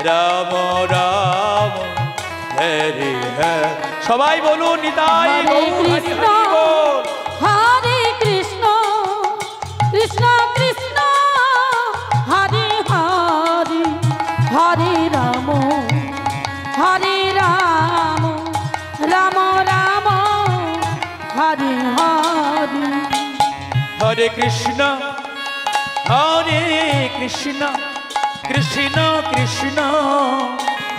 রাম রাম হরে হরে। সবাই বলুন নিতাই গৌর হরি হরি বল। হরে কৃষ্ণ কৃষ্ণ কৃষ্ণ হরে হরে, হরে রাম হরে রাম, রাম রাম হরে হরে। হরে কৃষ্ণ হরে কৃষ্ণ কৃষ্ণ কৃষ্ণ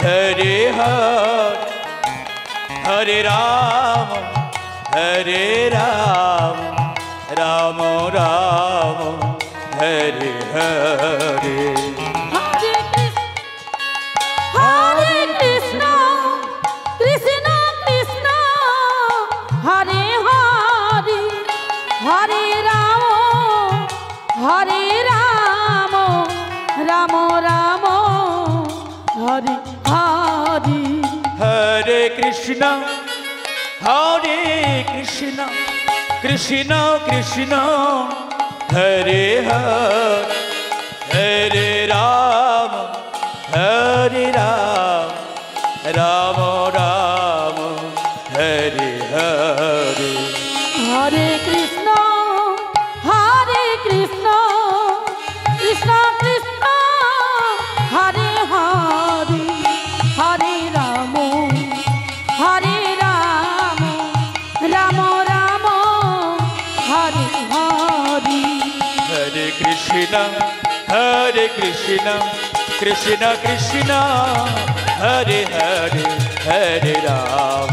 হরে হরে, হরে রাম হরে রাম, রাম রাম হরে হরে। হরে কৃষ্ণ কৃষ্ণ কৃষ্ণ হরে হরে, হরে রাম হরে রাম, রাম রাম হরে হরে। হরে কৃষ্ণ হরে কৃষ্ণ কৃষ্ণ কৃষ্ণ হরে হরে, হরে রাম হরে রাম, রাম রাম হরে হরে। হরে কৃষ্ণ কৃষ্ণ কৃষ্ণ হরে হরে, হরে রাম হরে রাম, রাম রাম হরে হরে। হরে কৃষ্ণ কৃষ্ণ কৃষ্ণ হরে হরে, হরে রাম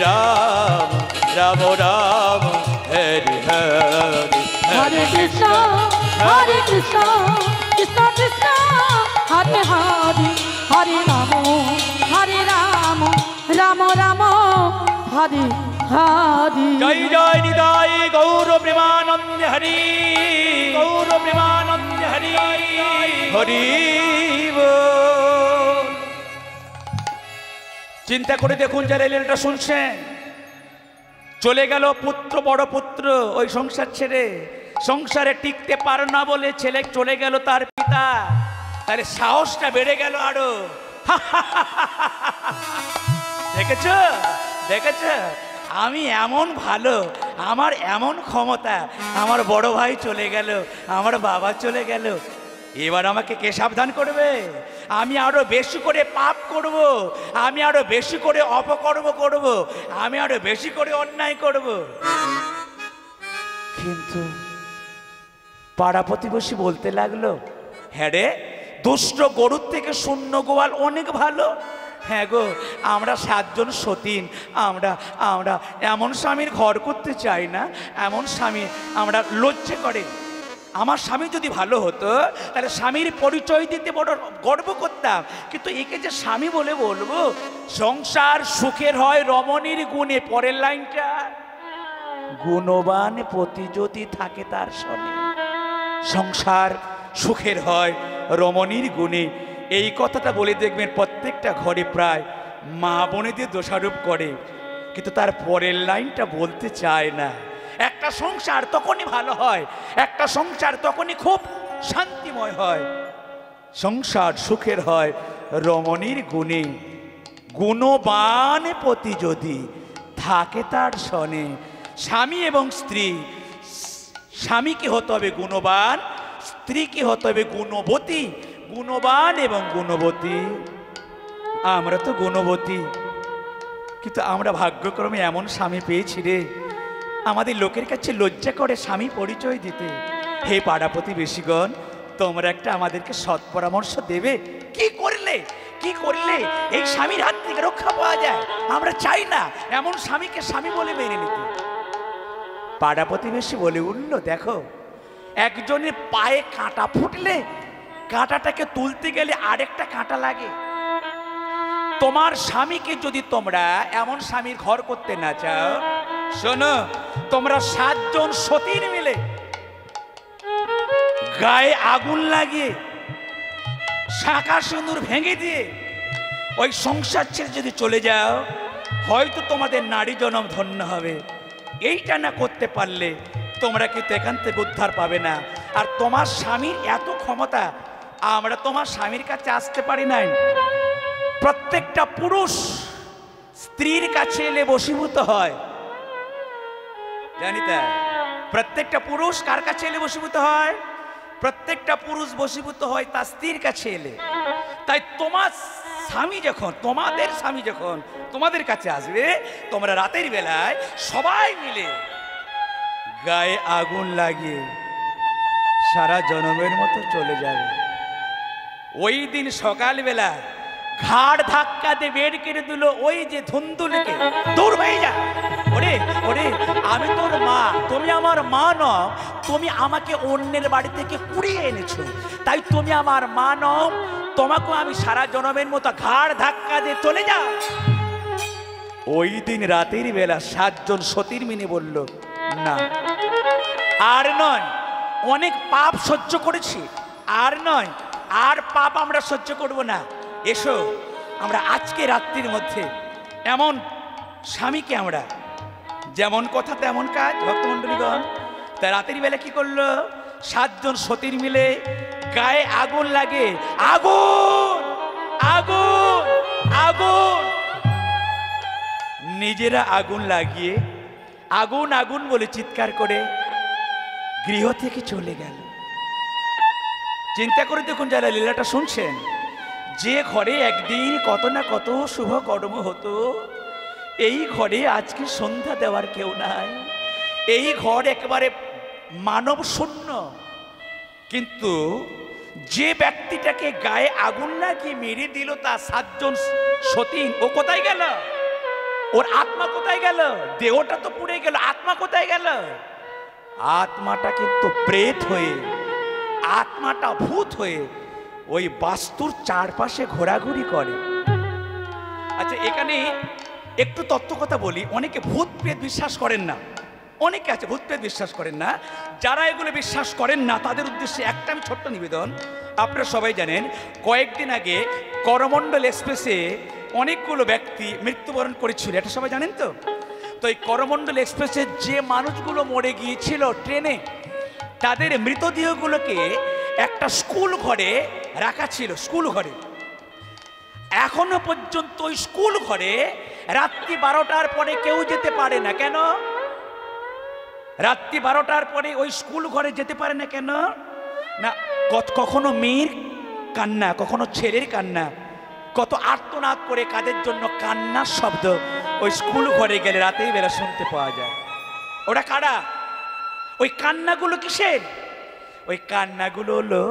রাম, রাম রাম হরে হরে। হরে কৃষ্ণ কৃষ্ণ কৃষ্ণ হরে হরে হরে রাম রাম রাম হরে হরে। জয় জয় নিতাই গৌর প্রেমানন্দে হরি, গৌর প্রেমানন্দে হরি হরি বল। চিন্তা করে দেখুন যারা লীলাটা শুনছেন, চলে গেল পুত্র, বড় পুত্র ওই সংসার ছেড়ে, সংসারে টিকতে পার না বলে ছেলে চলে গেল তার পিতা, তার সাহসটা বেড়ে গেল আরো। দেখেছ দেখেছ, আমি এমন ভালো, আমার এমন ক্ষমতা, আমার বড় ভাই চলে গেল, আমার বাবা চলে গেল, এবার আমাকে কে সাবধান করবে? আমি আরো বেশি করে পাপ করব, আমি আরো বেশি করে অপকর্ম করব, আমি আরো বেশি করে অন্যায় করব। কিন্তু পাড়া প্রতিবেশী বলতে লাগলো, হ্যাঁ রে, দুষ্ট গরুর থেকে শূন্য গোয়াল অনেক ভালো। হ্যাঁ গো, আমরা 7 জন সতীন, আমরা আমরা এমন স্বামীর ঘর করতে চাই না, এমন স্বামী আমরা লজ্জা করে। আমার স্বামী যদি ভালো হতো তাহলে স্বামীর পরিচয় দিতে বড় গর্ব করতাম, কিন্তু একে যে স্বামী বলে বলবো। সংসার সুখের হয় রমণীর গুণে, পরের লাইনটা, গুণবান পতি যদি থাকে তার সনে। সংসার সুখের হয় রমণীর গুণে, এই কথাটা বলে দেখবেন প্রত্যেকটা ঘরে প্রায় মা বোনেদের দোষারোপ করে, কিন্তু তার পরের লাইনটা বলতে চায় না। একটা সংসার তখনই ভালো হয়, একটা সংসার তখনই খুব শান্তিময় হয়। সংসার সুখের হয় রমণীর গুণে, গুণবান পতি যদি থাকে তার সনে। স্বামী এবং স্ত্রী, স্বামীকে হতে হবে গুণবান, স্ত্রীকে হতে হবে গুণবতী। গুণবান এবং গুণবতী, আমরা তো গুণবতী, কিন্তু আমরা ভাগ্যক্রমে এমন স্বামী পেয়েছি রে, আমাদের লোকের কাছে লজ্জা করে স্বামী পরিচয় দিতে। হে পাড়া প্রতিবেশীগণ, তোমরা একটা আমাদেরকে সৎ পরামর্শ দেবে, কি করলে কি করলে এই স্বামীর হাত থেকে রক্ষা পাওয়া যায়? আমরা চাই না এমন স্বামীকে স্বামী বলে মেনে নিতে। পাড়া প্রতিবেশী বলে উঠল, দেখো, একজনের পায়ে কাঁটা ফুটলে কাঁটাটাকে তুলতে গেলে আরেকটা কাঁটা লাগে। তোমার স্বামীকে যদি তোমরা এমন স্বামীর ঘর করতে না চাও, শোনো, তোমরা 7 জন সতীন মিলে গায়ে আগুন লাগিয়ে শাঁখা সিঁদুর ভেঙে দিয়ে ওই সংসার ছেড়ে যদি চলে যাও, হয়তো তোমাদের নারী জনম ধন্য হবে। এইটা না করতে পারলে তোমরা কিন্তু এখান থেকে উদ্ধার পাবে না। আর তোমার স্বামীর এত ক্ষমতা, আমরা তোমার স্বামীর কাছে আসতে পারি নাই। প্রত্যেকটা পুরুষ স্ত্রীর কাছে এলে বশীভূত হয়, জানি তাই? প্রত্যেকটা পুরুষ কার কাছে এলে বশীভূত হয়? প্রত্যেকটা পুরুষ বশীভূত হয় তার স্ত্রীর কাছে এলে। তাই তোমার স্বামী যখন, তোমাদের স্বামী যখন তোমাদের কাছে আসবে, তোমরা রাতের বেলায় সবাই মিলে গায়ে আগুন লাগিয়ে সারা জনমের মতো চলে যাবে। ওই দিন সকালবেলা ঘাড় ধাক্কা দিয়ে বের করে দিল ওই যে ধুন্দুলিকে, দূর হয়ে যা। ওরে ওরে, আমি তোর মা, তুমি আমার মা নও, তুমি আমাকে অন্যের বাড়ি থেকে কুড়িয়ে এনেছো, তাই তুমি আমার মা নও, তোমাকে আমি সারা জনমের মতো ঘাড় ধাক্কা দিয়ে চলে যা। ওই দিন রাতের বেলা 7 জন সতীর মিনে বলল, না আর নয়, অনেক পাপ সহ্য করেছি, আর নয়, আর পাপ আমরা সহ্য করব না। এসো, আমরা আজকে রাত্রির মধ্যে এমন স্বামীকে, আমরা যেমন কথা তেমন কাজ, ভক্তমণ্ডলীগণ। তা রাতের বেলা কি করলো? 7 জন সতীর মিলে গায়ে আগুন লাগে, আগুন আগুন আগুন, নিজেরা আগুন লাগিয়ে আগুন আগুন বলে চিৎকার করে গৃহ থেকে চলে গেল। চিন্তা করে দেখুন যারা লীলাটা শুনছেন, যে ঘরে একদিন কত না কত শুভ কর্ম হতো, এই ঘরে আজকে সন্ধ্যা দেওয়ার কেউ নাই, এই ঘর একেবারে মানব শূন্য। কিন্তু যে ব্যক্তিটাকে গায়ে আগুন লাগিয়ে মেরে দিল তা 7 জন সতীন, ও কোথায় গেল? ওর আত্মা কোথায় গেল? দেহটা তো পুড়ে গেল, আত্মা কোথায় গেল? আত্মাটা কিন্তু প্রেত হয়ে, আত্মাটা ভূত হয়ে ওই বাস্তুর চারপাশে ঘোরাঘুরি করে। আচ্ছা, এখানে একটু তত্ত্ব কথা বলি। অনেকে ভূত প্রেত বিশ্বাস করেন না, অনেকে আছে ভূত প্রেত বিশ্বাস করেন না। যারা এগুলো বিশ্বাস করেন না তাদের উদ্দেশ্যে একটা আমি ছোট্ট নিবেদন। আপনারা সবাই জানেন কয়েকদিন আগে করমণ্ডল এক্সপ্রেসে অনেকগুলো ব্যক্তি মৃত্যুবরণ করেছিল, এটা সবাই জানেন তো। তো এই করমণ্ডল এক্সপ্রেসে যে মানুষগুলো মরে গিয়েছিল ট্রেনে, তাদের মৃতদেহগুলোকে একটা স্কুল ঘরে রাখা ছিল। স্কুল ঘরে এখনো পর্যন্ত ওই স্কুল ঘরে রাত্রি 12টার পরে কেউ যেতে পারে না। কেন রাত্রি 12টার পরে ওই স্কুল ঘরে যেতে পারে না? কেন না, কখনো মেয়ের কান্না, কখনো ছেলের কান্না, কত আর্তনাদ করে কাদের জন্য কান্নার শব্দ ওই স্কুল ঘরে গেলে রাতেই বেলা শুনতে পাওয়া যায়। ওরা কারা? ওই কান্নাগুলো কিসের? ওই কান্নাগুলো হলো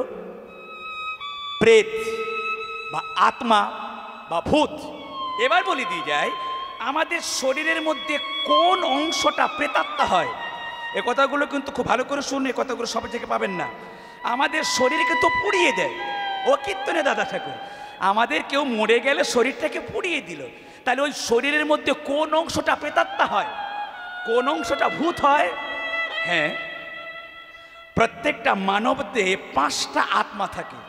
প্রেত বা আত্মা বা ভূত। এবার বলে দিয়ে যায়, আমাদের শরীরের মধ্যে কোন অংশটা প্রেতাত্মা হয়। এ কথাগুলো কিন্তু খুব ভালো করে শুনে, এ কথাগুলো সব থেকে পাবেন না। আমাদের শরীরকে তো পুড়িয়ে দেয়। ও কীর্তনে দাদা ঠাকুর, আমাদের কেউ মরে গেলে শরীরটাকে পুড়িয়ে দিল, তাহলে ওই শরীরের মধ্যে কোন অংশটা প্রেতাত্মা হয়, কোন অংশটা ভূত হয়? হ্যাঁ, প্রত্যেকটা মানব দেহে 5টা আত্মা থাকে।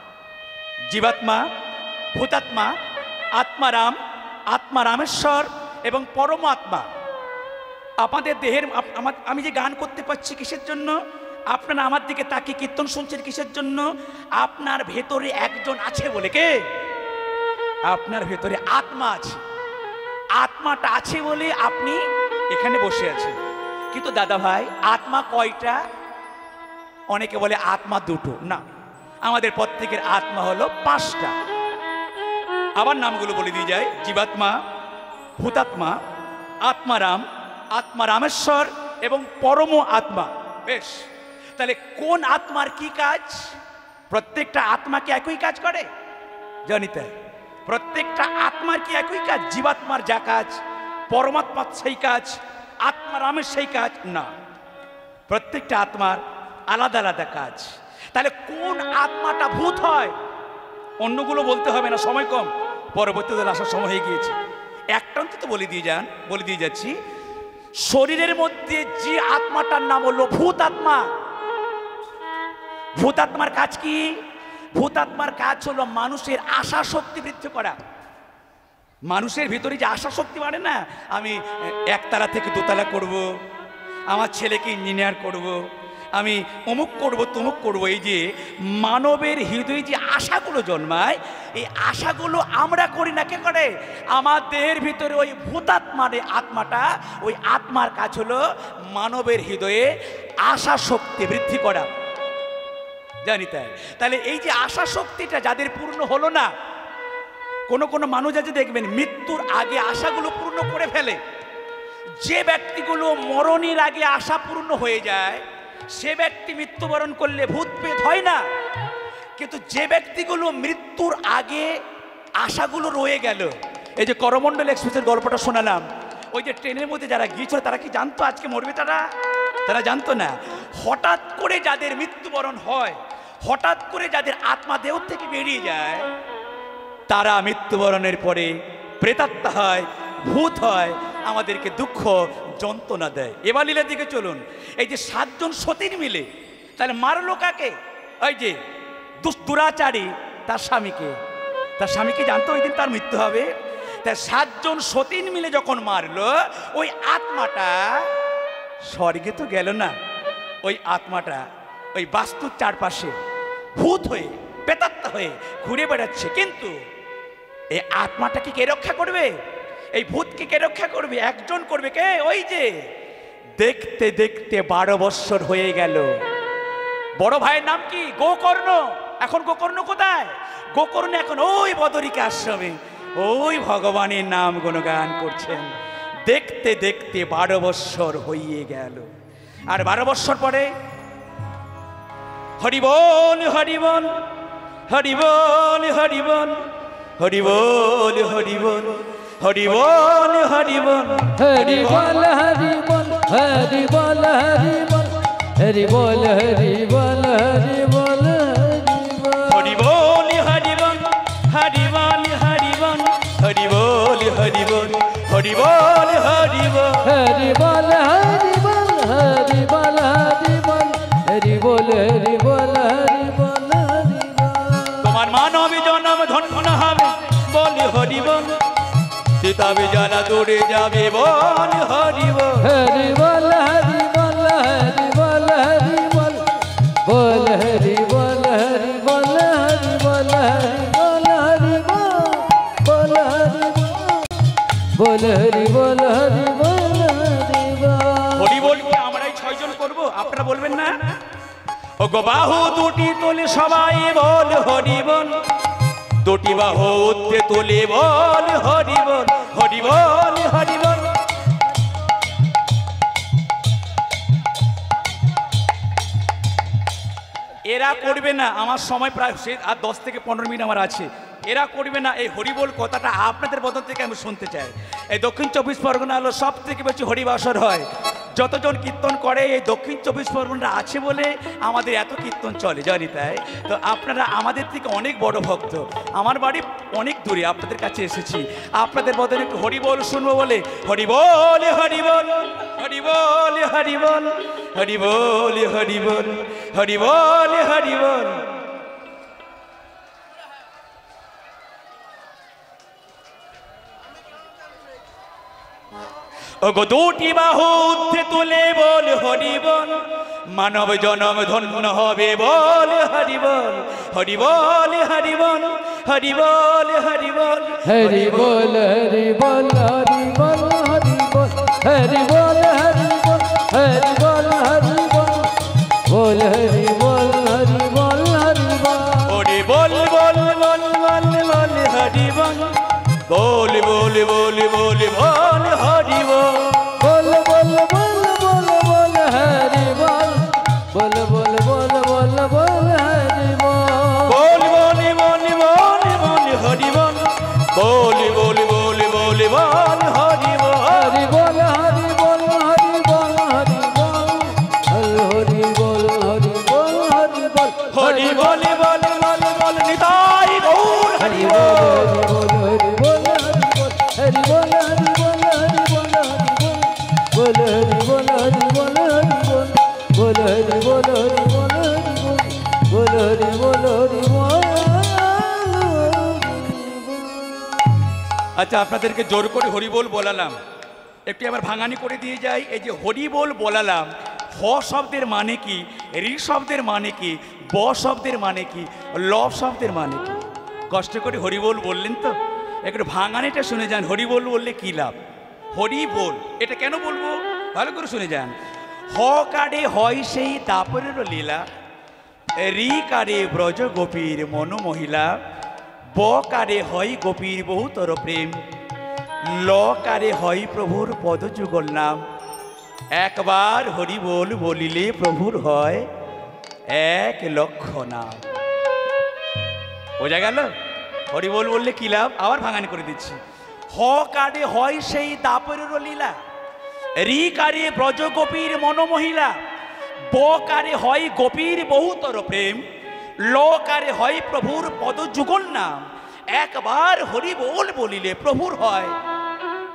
জীবাত্মা, ভূতাত্মা, আত্মারাম, আত্মা রামেশ্বর এবং পরমাত্মা। আমাদের দেহের আমি যে গান করতে পারছি কিসের জন্য? আপনারা আমার দিকে তাকিয়ে কীর্তন শুনছেন কিসের জন্য? আপনার ভেতরে একজন আছে বলে। কে? আপনার ভেতরে আত্মা আছে। আত্মাটা আছে বলে আপনি এখানে বসে আছেন। কিন্তু দাদা ভাই, আত্মা কয়টা? অনেকে বলে আত্মা 2টো। না, আমাদের প্রত্যেকের আত্মা হলো 5টা। আবার নামগুলো বলে দিয়ে যায়, জীবাত্মা, ভূতাত্মা, আত্মারাম, আত্মা রামেশ্বর এবং পরম আত্মা। বেশ, তাহলে কোন আত্মার কি কাজ? প্রত্যেকটা আত্মা কি একই কাজ করে? জানিতে প্রত্যেকটা আত্মার কি একই কাজ? জীবাত্মার যা কাজ পরমাত্মার সেই কাজ, আত্মারামের সেই কাজ না। প্রত্যেকটা আত্মার আলাদা আলাদা কাজ। তাহলে কোন আত্মাটা ভূত হয়? অন্যগুলো বলতে হবে না, সময় কম, পরবর্তীতে আসার সময় হয়ে গিয়েছে। একটা অন্তত বলে দিয়ে যাচ্ছি। শরীরের মধ্যে যে আত্মাটার নাম হলো ভূত আত্মা। ভূত আত্মার কাজ কি? ভূত আত্মার কাজ হলো মানুষের আশা শক্তি বৃদ্ধি করা। মানুষের ভিতরে যে আশা শক্তি বাড়ে না, আমি 1 তালা থেকে 2 তালা করব, আমার ছেলেকে ইঞ্জিনিয়ার করব, আমি অমুক করব তমুক করব, এই যে মানবের হৃদয়ে যে আশাগুলো জন্মায়, এই আশাগুলো আমরা করি না, কে করে? আমাদের ভিতরে ওই ভূতাত্মার আত্মাটা, ওই আত্মার কাজ হলো মানবের হৃদয়ে আশা শক্তি বৃদ্ধি করা। জানি তাই। তাহলে এই যে আশা শক্তিটা যাদের পূর্ণ হলো না, কোন মানুষ আছে দেখবেন মৃত্যুর আগে আশাগুলো পূর্ণ করে ফেলে। যে ব্যক্তিগুলো মরণের আগে আশা পূর্ণ হয়ে যায়, সে ব্যক্তি মৃত্যুবরণ করলে ভূত প্রেত হয় না। কিন্তু যে ব্যক্তিগুলো মৃত্যুর আগে আশাগুলো রয়ে গেল, এই যে করমণ্ডল এক্সপ্রেসের গল্পটা শোনালাম, ওই যে ট্রেনের মধ্যে যারা গিয়েছিল তারা কি জানতো আজকে মরবে? তারা জানতো না। হঠাৎ করে যাদের মৃত্যুবরণ হয়, হঠাৎ করে যাদের আত্মা দেহ থেকে বেরিয়ে যায়, তারা মৃত্যুবরণের পরে প্রেতাত্মা হয়, ভূত হয়, আমাদেরকে দুঃখ যন্ত্রণা দেয়। এবার লীলার দিকে চলুন। এই যে 7 জন সতীন মিলে তাহলে মারলো কাকে? ওই যে দুরাচারী তার স্বামীকে জানতো ওই দিন তার মৃত্যু হবে। তাই 7 জন সতীন মিলে যখন মারলো, ওই আত্মাটা স্বর্গে তো গেল না, ওই আত্মাটা ওই বাস্তুর চারপাশে ভূত হয়ে প্রেতাত্মা হয়ে ঘুরে বেড়াচ্ছে। কিন্তু এই আত্মাটাকে কে রক্ষা করবে? এই ভূতকে কে রক্ষা করবে? একজন করবে। কে? ওই যে দেখতে দেখতে 12 বৎসর হয়ে গেল। বড় ভাইয়ের নাম কি? গোকর্ণ। এখন গোকর্ণ কোথায়? গোকর্ণ এখন ওই বদরিকা আশ্রমে ওই ভগবানের নাম গুণগান করছেন। দেখতে দেখতে 12 বৎসর হয়ে গেল। আর 12 বৎসর পরে হরিবল হরিবল হরিবল হরিবল হরিবল হরিবল হরিবল হরিবল হরিবল হরিবল হরিবল হরিবল হরিবল হরিবল হরিবল হরিবল হরিবল হরিবল মানব জনম ধন্য হবে বল হরি বল তবে জানা দূরে যাবে বল হরি বল হরি বল হরি বল হরি বল হরি বল বল হরি বল হরি বল হরি বল হরি বল হরি বল বল হরি বল হরি বল হরি বল। হরি বল কি আমরাই 6 জন করব? আপনারা বলবেন না? ও গো বাহু দুটি তোলে সবাই বল হরি বল দুটি বাহু উঠে তোলে বল হরি বল হরি বল হরি বল। এরা করবে না, আমার সময় প্রায় আর 10 থেকে 15 মিনিট আমার আছে। এরা করবে না, এই হরিবোল কথাটা আপনাদের বদল থেকে আমি শুনতে চাই। এই দক্ষিণ 24 পরগনা হলো সব থেকে বেশি হরিবাসর হয়। যতজন কীর্তন করে এই দক্ষিণ 24 পরগনা আছে বলে আমাদের এত কীর্তন চলে, জানি তাই। তো আপনারা আমাদের থেকে অনেক বড় ভক্ত, আমার বাড়ি অনেক দূরে, আপনাদের কাছে এসেছি আপনাদের বদলে একটু হরিবোল শুনবো বলে। হরিবোল হরিবোল হরিবোল হরিবোল হরিবোল হরিবোল হরিবোল হরিবোল। ওগো দুটি বাহু উঠে তুলে বল হরি বল মানব জনম ধন্য হবে বল হরি বল হরি বল হরি বল হরি বল হরি বল হরি বল হরি বল হরি বল হরি বল হরি বল হরি বল হরি বল হরি বল বল হরি বল হরি বল হরি বল ওরে বল বল বল বল বল হরি বল বল বল বল বল বল হরি বল বল বল বল বল বল হরি বল বল বল বল বল বল হরি বল বল বল বল বল বল হরি বল বল বল বল বল বল হরি বল হরি বল হরি বল হরি বল হরি বল হরি বল হরি বল হরি বল হরি বল বল বল বল নিতাই গৌর হরি বল হরি বল হরি বল হরি বল হরি বল হরি বল হরি বল বল হরি বল হরি বল বল হরি বল হরি বল। আচ্ছা, আপনাদেরকে জোর করে হরিবোল বলালাম, একটু আবার ভাঙানি করে দিয়ে যাই। এই যে হরিবোল বলালাম, হ শব্দের মানে কি, রি শব্দের মানে কি, ব শব্দের মানে কি, ল শব্দের মানে কি? কষ্ট করে হরিবোল বললেন তো, একটু ভাঙানিটা শুনে যান। হরিবোল বললে কি লাভ? হরিবোল এটা কেন বলবো ভালো করে শুনে যান। হ কারে হয় সেই তাপরের লীলা, রি কারে ব্রজ গোপীর মন মহিলা, ব কারে হয় গোপীর বহুতর প্রেম, ল কারে হয় প্রভুর পদযুগল নাম। একবার হরি বল বলিলে প্রভুর হয় 1,00,000 নাম। বোঝা গেল হরি বল বললে কি লাভ? আবার ভাঙানি করে দিচ্ছি। হ কারে হয় সেই দাপরের লীলা, রি কারে ব্রজ গোপীর মন মহিলা, ব কারে হয় গোপীর বহুতর প্রেম, ল কারে হয় প্রভুর পদযুগল নাম। একবার হরি বল বলিলে প্রভুর হয়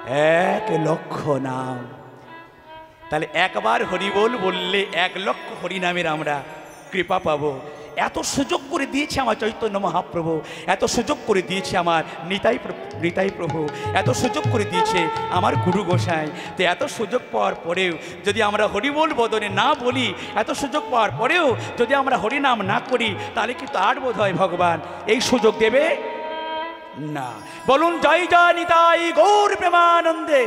1,00,000 নাম। তাহলে একবার হরি বল বললে 1,00,000 হরিনামের আমরা কৃপা পাবো। এত সুযোগ করে দিয়েছে আমার চৈতন্য মহাপ্রভু, এত সুযোগ করে দিয়েছে আমার নিতাই প্রভু, এত সুযোগ করে দিয়েছে আমার গুরু গোসাই। তো এত সুযোগ পাওয়ার পরেও যদি আমরা হরিবোল বদনে না বলি, এত সুযোগ পাওয়ার পরেও যদি আমরা হরিনাম না করি, তাহলে কিন্তু আর বোধ হয় ভগবান এই সুযোগ দেবে না। বলুন জয় জয় নিতাই গৌর প্রেমানন্দে।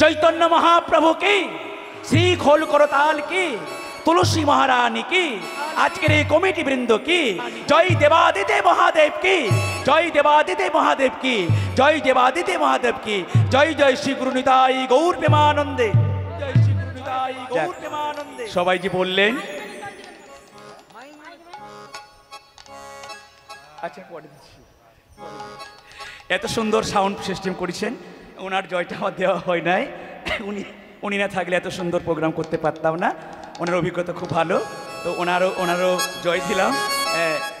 চৈতন্য মহাপ্রভু কি, শ্রী খোল করতাল কি, তুলসী মহারানী কি, আজকের এই কমিটি বৃন্দ কি, জয় দেবাদিদেব মহাদেব কি, জয় দেবাদিদেব মহাদেব কি, জয় দেবাদিদেব মহাদেব কি, জয় জয় শ্রী গুরু নিতাই গৌর প্রেমানন্দে, জয় শ্রী গুরু নিতাই গৌর প্রেমানন্দে। সবাই যে বললেন, আচ্ছা পরে দিচ্ছি। এত সুন্দর সাউন্ড সিস্টেম করেছেন, ওনার জয়টা আমার দেওয়া হয় নাই। উনি না থাকলে এত সুন্দর প্রোগ্রাম করতে পারতাম না। ওনার অভিজ্ঞতা খুব ভালো, তো ওনারও জয় দিলাম।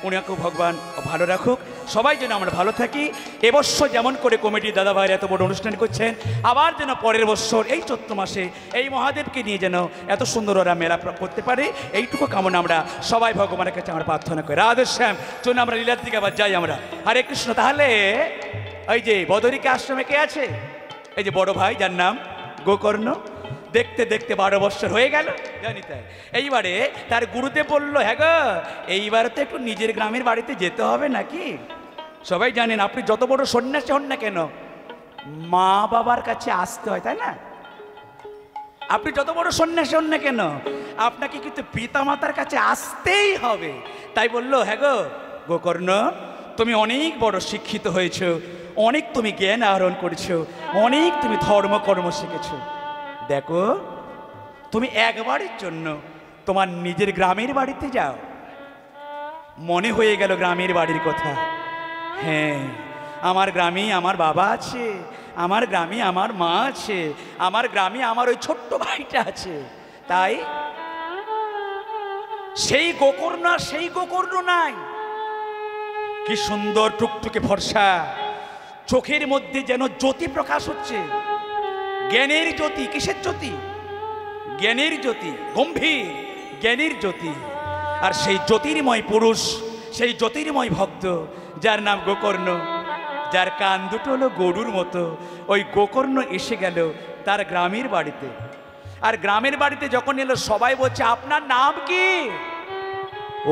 উনাকে ভগবান ভালো রাখুক, সবাই যেন আমরা ভালো থাকি। এবছর যেমন করে কমিটির দাদা ভাইয়ের এত বড় অনুষ্ঠান করছেন, আবার যেন পরের বছর এই চৈত্র মাসে এই মহাদেবকে নিয়ে যেন এত সুন্দর ওরা মেলা করতে পারে, এইটুকু কামনা আমরা সবাই ভগবানের কাছে আমরা প্রার্থনা করি। রাধে শ্যাম। চলুন আমরা লীলার দিকে আবার যাই আমরা। হরে কৃষ্ণ। তাহলে এই যে বদরিকা আশ্রমে কে আছে? এই যে বড় ভাই, যার নাম গোকর্ণ। দেখতে দেখতে 12 বছর হয়ে গেল, জানি তাই। এইবারে তার গুরুদেব বললো, হ্যাঁ গো, এইবারে তো একটু নিজের গ্রামের বাড়িতে যেতে হবে নাকি? সবাই জানেন, আপনি যত বড় সন্ন্যাসী হন না কেন, মা বাবার কাছে আসতে হয়, তাই না? আপনি যত বড় সন্ন্যাসী হন না কেন, আপনাকে কিন্তু পিতা মাতার কাছে আসতেই হবে। তাই বললো, হ্যাঁ গো গোকর্ণ, তুমি অনেক বড় শিক্ষিত হয়েছো, অনেক তুমি জ্ঞান আহরণ করেছো, অনেক তুমি ধর্মকর্ম শিখেছো। দেখো, তুমি একবারের জন্য তোমার নিজের গ্রামের বাড়িতে যাও। মনে হয়ে গেল গ্রামের বাড়ির কথা। হ্যাঁ, আমার গ্রামে আমার বাবা আছে, আমার গ্রামে আমার মা আছে, আমার গ্রামে আমার ওই ছোট্ট ভাইটা আছে। তাই সেই গোকর্ণ নাই, কি সুন্দর টুকটুকে ফর্সা, চোখের মধ্যে যেন জ্যোতি প্রকাশ হচ্ছে, জ্ঞানের জ্যোতি। কিসের জ্যোতি? জ্ঞানের জ্যোতি, গম্ভীর জ্ঞানের জ্যোতি। আর সেই জ্যোতির্ময় পুরুষ, সেই জ্যোতির্ময় ভক্ত, যার নাম গোকর্ণ, যার কান দুটো হলো গরুর মতো, ওই গোকর্ণ এসে গেল তার গ্রামের বাড়িতে। আর গ্রামের বাড়িতে যখন এলো, সবাই বলছে, আপনার নাম কি?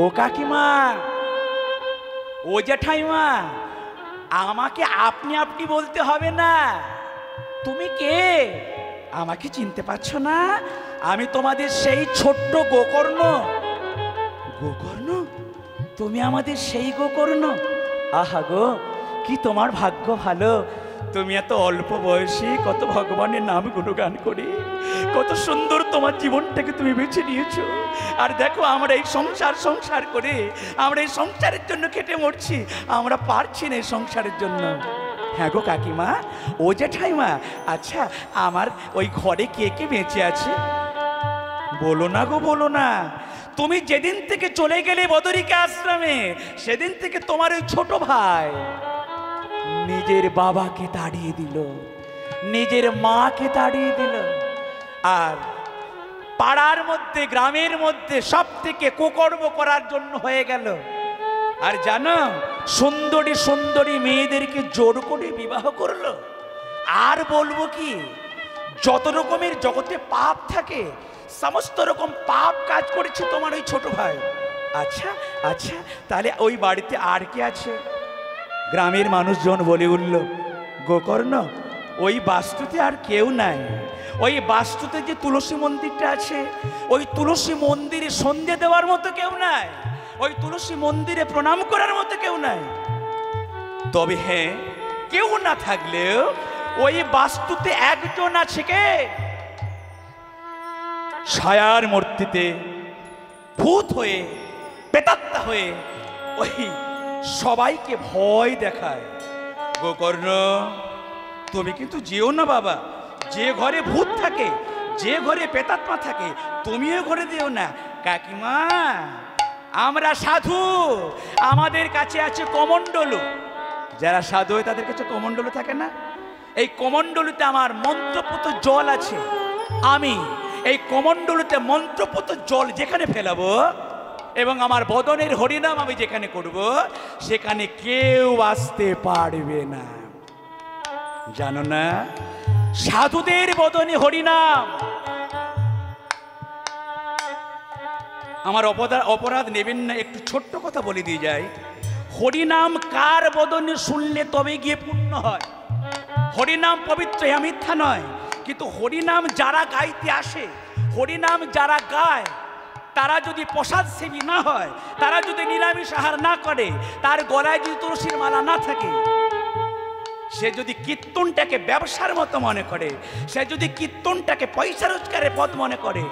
ও কাকিমা, ও জ্যাঠাইমা, আমাকে আপনি আপনি বলতে হবে না। তুমি কে? আমাকে চিনতে পারছো না? আমি তোমাদের সেই ছোট্ট গোকর্ণ। গোকর্ণ? তুমি আমাদের সেই গোকর্ণ? আহা গো, কি তোমার ভাগ্য ভালো, তুমি এত অল্প বয়সে কত ভগবানের নাম গুণগান করে কত সুন্দর তোমার জীবনটাকে তুমি বেছে নিয়েছো। আর দেখো, আমরা এই সংসার করে আমরা এই সংসারের জন্য খেটে মরছি, আমরা পারছি না এই সংসারের জন্য। হ্যাঁ গো কাকিমা, ও জ্যাঠাইমা, আচ্ছা আমার ওই ঘরে কে কে বেঁচে আছে? বলো না গো, বলো না। তুমি যেদিন থেকে চলে গেলে বদরিকা আশ্রমে, সেদিন থেকে তোমার ওই ছোট ভাই নিজের বাবাকে তাড়িয়ে দিল, নিজের মাকে তাড়িয়ে দিল, আর পাড়ার মধ্যে গ্রামের মধ্যে সব থেকে কুকর্ম করার জন্য হয়ে গেল। আর জানো, সুন্দরী সুন্দরী মেয়েদেরকে জোর করে বিবাহ করলো। আর বলবো কি, যত রকমের জগতে পাপ থাকে, সমস্ত রকম পাপ কাজ করেছে তোমার ওই ছোট ভাই। আচ্ছা আচ্ছা, তাহলে ওই বাড়িতে আর কে আছে? গ্রামের মানুষজন বলে উঠল, গোকর্ণ, ওই বাস্তুতে আর কেউ নাই। ওই বাস্তুতে যে তুলসী মন্দিরটা আছে, ওই তুলসী মন্দিরে সন্ধে দেওয়ার মতো কেউ নাই, ওই তুলসী মন্দিরে প্রণাম করার মতো কেউ নাই। তবে হ্যাঁ, কেউ না থাকলেও ওই বাস্তুতে একজন আছে। কে? ছায়ার মূর্তিতে ভূত হয়ে, প্রেতাত্মা হয়ে ওই সবাইকে ভয় দেখায়। গোকর্ণ, তুমি কিন্তু যেও না বাবা। যে ঘরে ভূত থাকে, যে ঘরে প্রেতাত্মা থাকে, তুমিও ঘরে দিও না। কাকিমা, আমরা সাধু, আমাদের কাছে আছে কমণ্ডলু। যারা সাধু হয় তাদের কাছে কমণ্ডলু থাকে না? এই কমণ্ডলুতে আমার মন্ত্রপুত জল আছে। আমি এই কমণ্ডলুতে মন্ত্রপুত জল যেখানে ফেলাবো এবং আমার বদনের হরিনাম আমি যেখানে করব, সেখানে কেউ আসতে পারবে না। জানো না, সাধুদের বদনে হরিনাম। আমার অপরাধ নেবেন না, একটু ছোট্ট কথা বলে দিয়ে যায়। হরিনাম কার বদনে শুনলে তবে গিয়ে পুণ্য হয়। হরিনাম পবিত্র, মিথ্যা নয়। কিন্তু হরিনাম যারা গাইতে আসে, হরিনাম যারা গায়, তারা যদি প্রসাদ সেবী না হয়, তারা যদি নিরামিষ আহার না করে, তার গলায় যদি তুলসীর মালা না থাকে, সে যদি কীর্তনটাকে ব্যবসার মতো মনে করে, সে যদি কীর্তনটাকে পয়সা রোজগারের পথ মনে করে,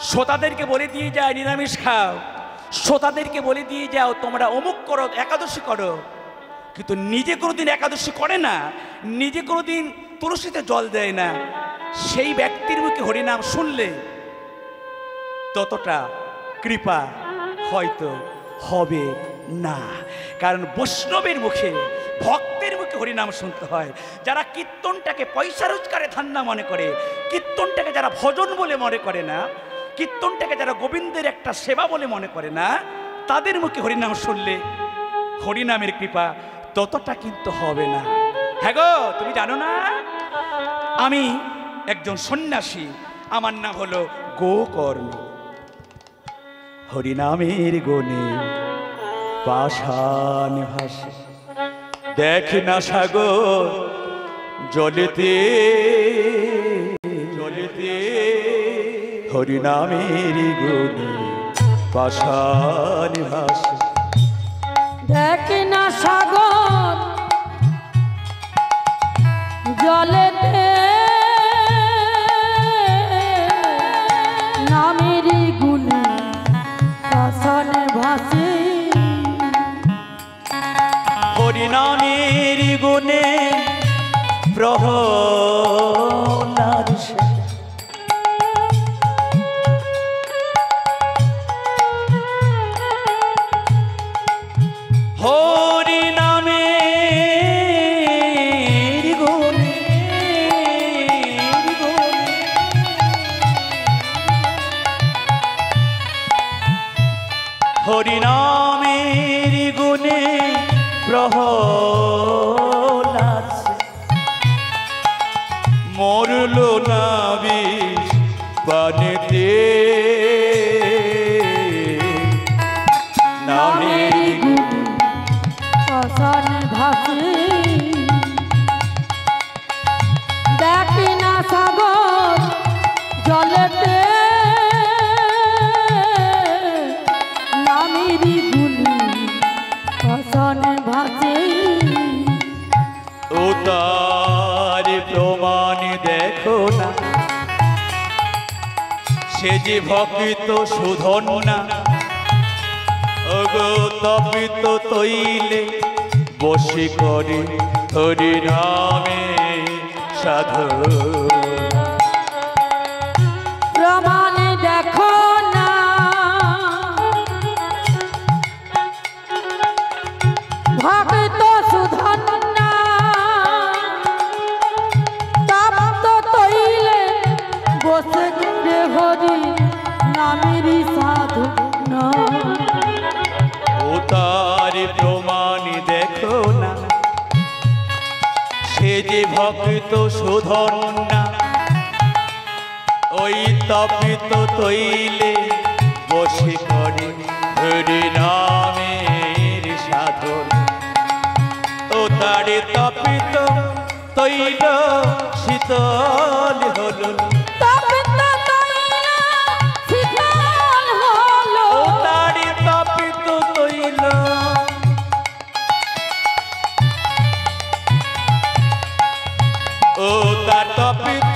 শ্রোতাদেরকে বলে দিয়ে যায় নিরামিষ খাও, শ্রোতাদেরকে বলে দিয়ে যাও তোমরা অমুক করো, একাদশী করো, কিন্তু নিজে কোনোদিন একাদশী করে না, নিজে কোনোদিন তুলসীতে জল দেয় না, সেই ব্যক্তির মুখে হরিনাম শুনলে ততটা কৃপা হয়তো হবে না। কারণ বৈষ্ণবের মুখে, ভক্তের মুখে হরিনাম শুনতে হয়। যারা কীর্তনটাকে পয়সা রোজগারে ধান্না মনে করে, কীর্তনটাকে যারা ভজন বলে মনে করে না, কীর্তনটাকে যারা গোবিন্দের একটা সেবা বলে মনে করে না, তাদের মুখে হরিনাম শুনলে হরিনামের কৃপা ততটা কিন্তু হবে না। হ্যাঁ গো, তুমি জানো না আমি একজন সন্ন্যাসী, আমার নাম হলো গোকর্ণ। হরিনামের গুণে পাষাণ ভাসে, দেখ না সাগর জলেতে জলেতে, হরিনামের গুণে পাষাণ ভাসে। দেখ না সাগর জলেতে, নামেরই গুণে পাষাণ ভাসে। হরিনামের গুণে প্রহ্লাদ সে, হরিনামের গুণে হরিনামের গুণে প্রহ্লাদ মরল না বিষ পানেতে, নামের গুণে পাষাণ ভাসে। দেখ না সাগর জলেতে, নামেরই গুণে পাষাণ ভাসে। ও তার প্রমাণ দেখো না, সে যে ভক্ত সুধন না, ওগো তপিত তৈলে বসে করে হরিনামে সাধু। প্রমাণ দেখো না, ভক্ত সুধন না, তপ্ত তৈলে বসে করে হরি নামেরই সাধু না। ও তার প্রমাণ দেখো না, সে যে ভক্ত সুধন না, ওই তপিত তৈলে বসে করে হরিনামের সাধন। ও তার তপিত তৈল শীতল হলো, তপ্ত তৈল শীতল হলো। ও তার তপিত তৈল, ও তার তপিত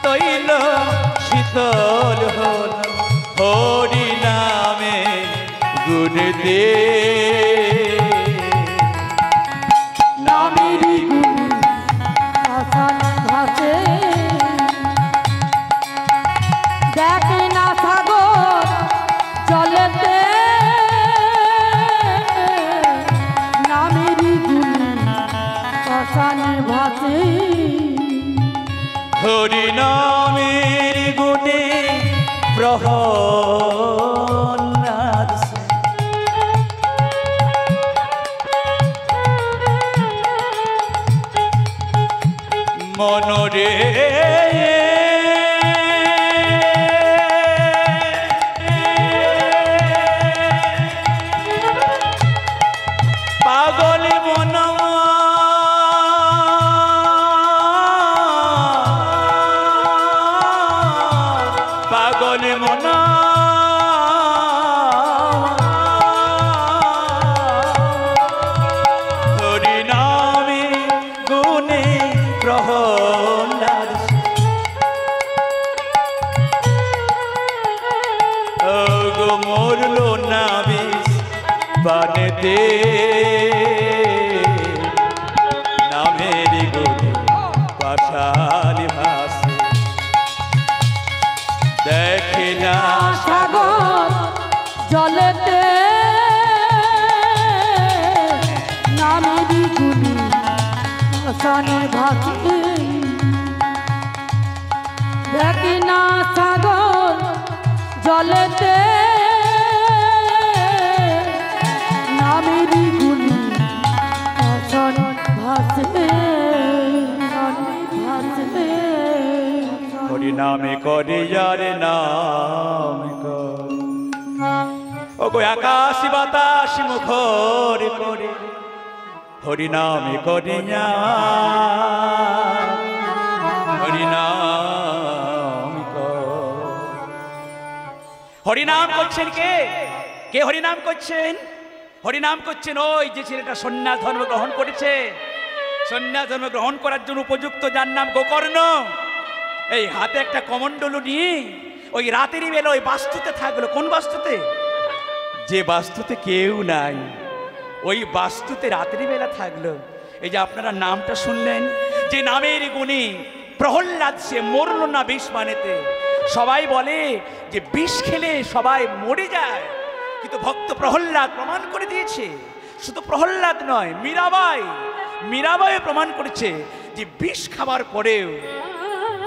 তৈল শীতল হল, হরিনামে গুণ দে, নামেরই গুণে পাষাণ ভাসে। দেখ না সাগর জলেতে, নামেরই গুণে পাষাণ ভাসে। হরিনামের গুণে প্রহ্লাদ সে, মনরে পাগল মন, পাগল মন হরিনামে গুণে প্রহ্লাদ সে, গো মরল না বিষ পানেতে, নামের গুণে পাষাণ ভাসে। দেখ না সাগর জলেতে, শ্মশানে ভাসে দেখি না সাগর জলেতে নামেরই গুলি শ্মশানে ভাসে ভাসে হরি নামে করে যারে নাম ও গো আকাশ বাতাস মুখর করে হরি নামে করে হরি নাম হরিনাম করছেন কে কে হরিনাম করছেন? হরিনাম করছেন ওই যে ছেলেটা সন্ন্যাস ধর্ম গ্রহণ করেছে। সন্ন্যাস ধর্ম গ্রহণ করার জন্য উপযুক্ত, যার নাম গোকর্ণ। এই হাতে একটা কমণ্ডলু নিয়ে ওই রাতেরই বেলা ওই বাস্তুতে থাকলো। কোন বাস্তুতে? যে বাস্তুতে কেউ নাই, ওই বাস্তুতে রাতেরই বেলা থাকলো। এই যে আপনারা নামটা শুনলেন, যে নামের গুণে প্রহল্লাদ সে মরল না বিষ মানেতে। সবাই বলে যে বিষ খেলে সবাই মরে যায়, কিন্তু ভক্ত প্রহল্লাদ প্রমাণ করে দিয়েছে। শুধু প্রহল্লাদ নয়, মীরাবাই প্রমাণ করেছে যে বিষ খাবার পরেও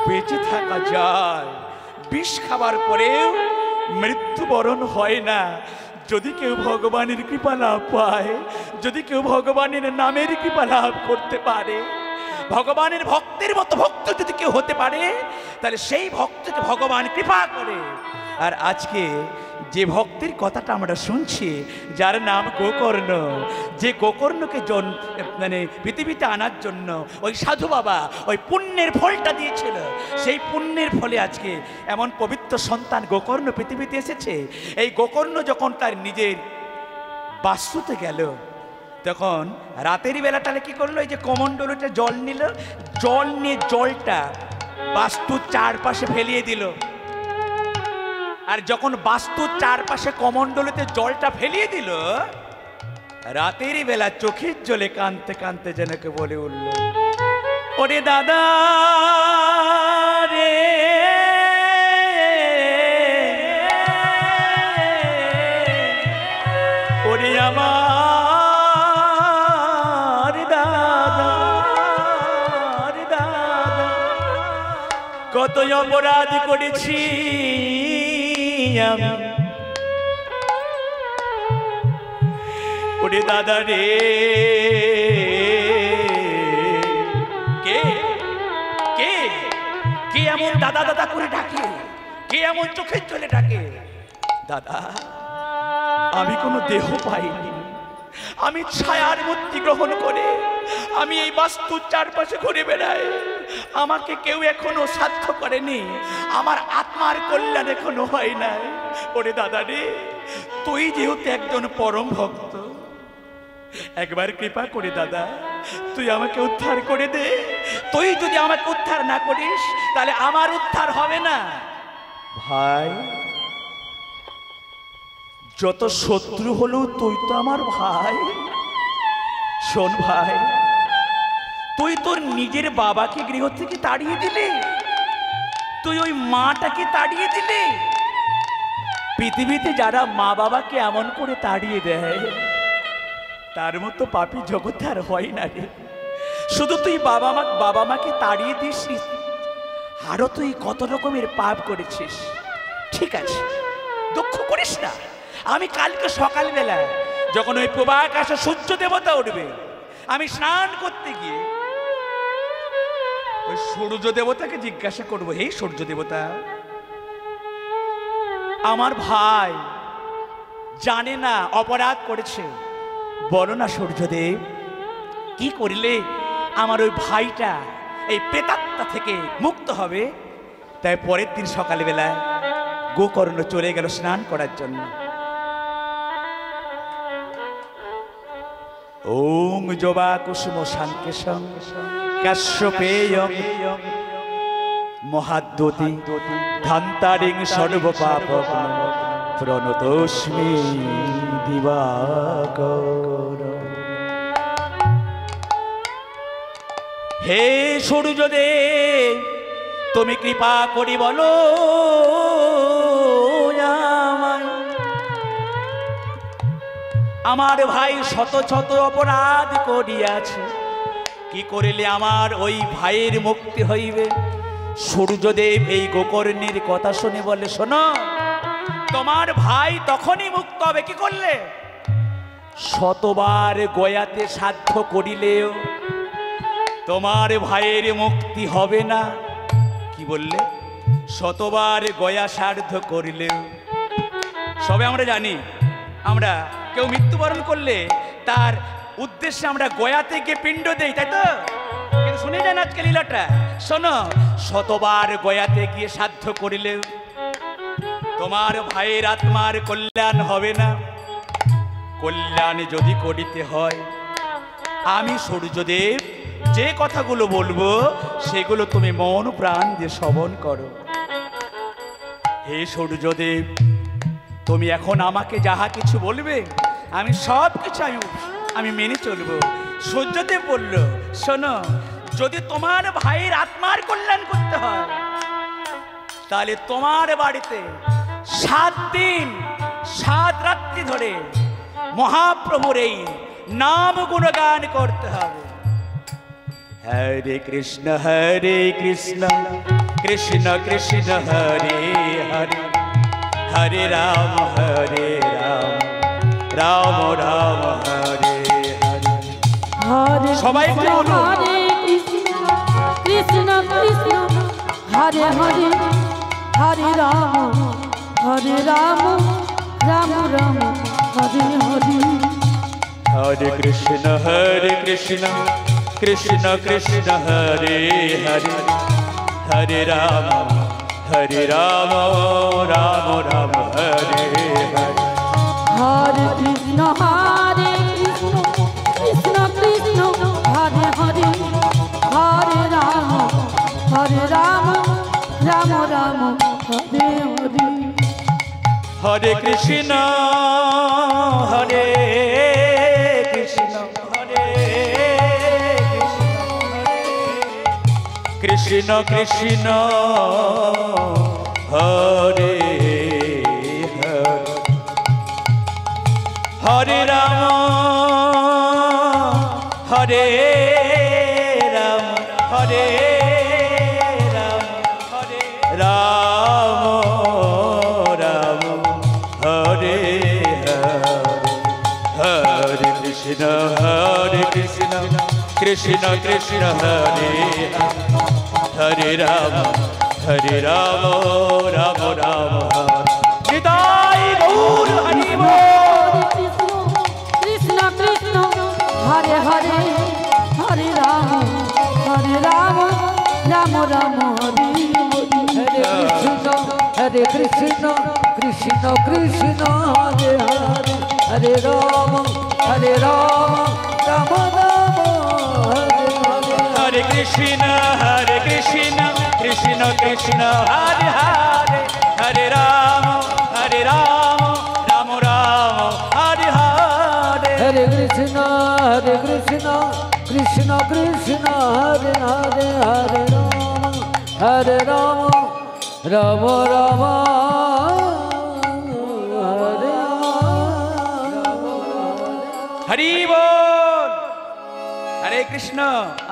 বেঁচে থাকা যায়, বিষ খাবার পরেও মৃত্যুবরণ হয় না। যদি কেউ ভগবানের কৃপা লাভ পায়, যদি কেউ ভগবানের নামের কৃপা লাভ করতে পারে, ভগবানের ভক্তের মতো ভক্ত যদি কেউ হতে পারে, তাহলে সেই ভক্তকে ভগবান কৃপা করে। আর আজকে যে ভক্তের কথাটা আমরা শুনছি, যার নাম গোকর্ণ, যে গোকর্ণকে মানে পৃথিবীতে আনার জন্য ওই সাধু বাবা ওই পুণ্যের ফলটা দিয়েছিল, সেই পুণ্যের ফলে আজকে এমন পবিত্র সন্তান গোকর্ণ পৃথিবীতে এসেছে। এই গোকর্ণ যখন তার নিজের বাস্তুতে গেল, তখন রাতের বেলা তাহলে কি করলো, এই যে কমণ্ডলুটা জল নিল, জল নিয়ে জলটা বাস্তুর চারপাশে ফেলিয়ে দিল। আর যখন বাস্তুর চারপাশে কমণ্ডলুতে জলটা ফেলিয়ে দিল, রাতেরই বেলা চোখের জলে কাঁদতে কাঁদতে যেন কে বলে উঠল, ওরে দাদা রে, ওরে আমার দাদা, কত অপরাধ করেছি আমি, ওরে দাদা রে। কে কে কে এমন দাদা দাদা করে ডাকে? কে এমন চোখের জলে ডাকে? দাদা, আমি কোনো দেহ পাইনি, আমি ছায়ার মূর্তি গ্রহণ করে আমি এই বাস্তুর চারপাশে ঘুরে বেড়াই। আমাকে কেউ এখনো সাধ্য করেনি, আমার আত্মার কল্যাণ এখনো হয় নাই। ওরে দাদা রে, তুই যেহেতু একজন পরম ভক্ত, একবার কৃপা করে দাদা তুই আমাকে উদ্ধার করে দে। তুই যদি আমাকে উদ্ধার না করিস, তাহলে আমার উদ্ধার হবে না। ভাই, যত শত্রু হলেও তুই তো আমার ভাই। শোন ভাই, তুই তোর নিজের বাবাকে গৃহ থেকে তাড়িয়ে দিলি, তুই ওই মাটাকে তাড়িয়ে দিলি। পৃথিবীতে যারা মা বাবাকে এমন করে তাড়িয়ে দেয়, তার মতো পাপী জগতে আর হয় না রে। শুধু তুই বাবা মাকে তাড়িয়ে দিস, আরো তুই কত রকমের পাপ করেছিস। ঠিক আছে, দুঃখ করিস না। আমি কালকে সকালবেলা যখন ওই প্রবাহ আকাশে সূর্য দেবতা উঠবে, আমি স্নান করতে গিয়ে ওই সূর্য দেবতাকে জিজ্ঞাসা করবো, হে সূর্য দেবতা, আমার ভাই জানে না অপরাধ করেছে, বলো না সূর্যদেব, কি করলে আমার ওই ভাইটা এই প্রেতাত্মা থেকে মুক্ত হবে। তাই পরের দিন সকালবেলা গোকর্ণ চলে গেল স্নান করার জন্য। ওং জবা কুসুম সাঙ্কেশং কাশ্যপেয়ং মহাদ্যতি ধান্তারিং সর্বপাপং প্রণতোস্মি দিবাকর। হে সূর্যদেব, তুমি কৃপা করি বলো আমার ভাই শত শত অপরাধ করিয়াছে, কি করিলে আমার ওই ভাইয়ের মুক্তি হইবে? সূর্যদেব এই গোকর্ণের কথা শুনে বলে, শোনো, তোমার ভাই তখনই মুক্ত হবে। কি করলে? শতবার গয়াতে সাধ্য করিলেও তোমার ভাইয়ের মুক্তি হবে না। কি বললে? শতবার গয়া সাধ্য করিলেও। সবে আমরা জানি, আমরা কেউ মৃত্যুবরণ করলে তার উদ্দেশ্যে আমরা গয়াতে গিয়ে পিণ্ড দেই, তাই তো? কিন্তু শুনে যান আজকে লীলাটা। শোনো, শতবার গয়াতে গিয়ে সাধ্য করিলেও তোমার ভাইয়ের আত্মার কল্যাণ হবে না। কল্যাণ যদি করিতে হয়, আমি সূর্যদেব যে কথাগুলো বলবো সেগুলো তুমি মন প্রাণ দিয়ে শ্রবণ করো। হে সূর্যদেব, তুমি এখন আমাকে যাহা কিছু বলবে আমি সব কিছু আমি মেনে চলবো। সূর্যদেব বলল, শোনো, যদি তোমার ভাইয়ের আত্মার কল্যাণ করতে হয় তাহলে তোমার বাড়িতে 7 দিন 7 রাত্রি ধরে মহাপ্রভুর এই নাম গুণগান করতে হবে। হরে কৃষ্ণ কৃষ্ণ কৃষ্ণ হরে হরে, হরে রাম রাম রাম হরে হরে। হরে সবাই কৃষ্ণ বলুন। হরে কৃষ্ণ কৃষ্ণ কৃষ্ণ হরে হরে, হরে রাম রাম রাম হরে হরে। হরে কৃষ্ণ কৃষ্ণ কৃষ্ণ হরে হরে, হরে রাম রাম রাম হরে হরে। হরে কৃষ্ণ কৃষ্ণ কৃষ্ণ হরে হরে, হরে রাম রাম রাম হরে হরে। হরে কৃষ্ণ কৃষ্ণ কৃষ্ণ হরে হরে, হরে রাম হরে রাম হরে রাম রাম রাম হরে হরে। হরে কৃষ্ণ কৃষ্ণ কৃষ্ণ হরে হরে রাম রাম রাম হরে। নিতাই গৌর হরি বল। কৃষ্ণ কৃষ্ণ হরে হরে, হরে রাম রাম রাম হরে হরে। হরে কৃষ্ণ কৃষ্ণ কৃষ্ণ হরে হরে, হরে রাম রাম রাম হরে হরে। হরে কৃষ্ণ কৃষ্ণ কৃষ্ণ হরে হরে, হরে রাম রাম রাম হরে হরে। হরে কৃষ্ণ কৃষ্ণ কৃষ্ণ হরে হরে, হরে রাম রাম রাম হরে হরি বল। হরে কৃষ্ণ।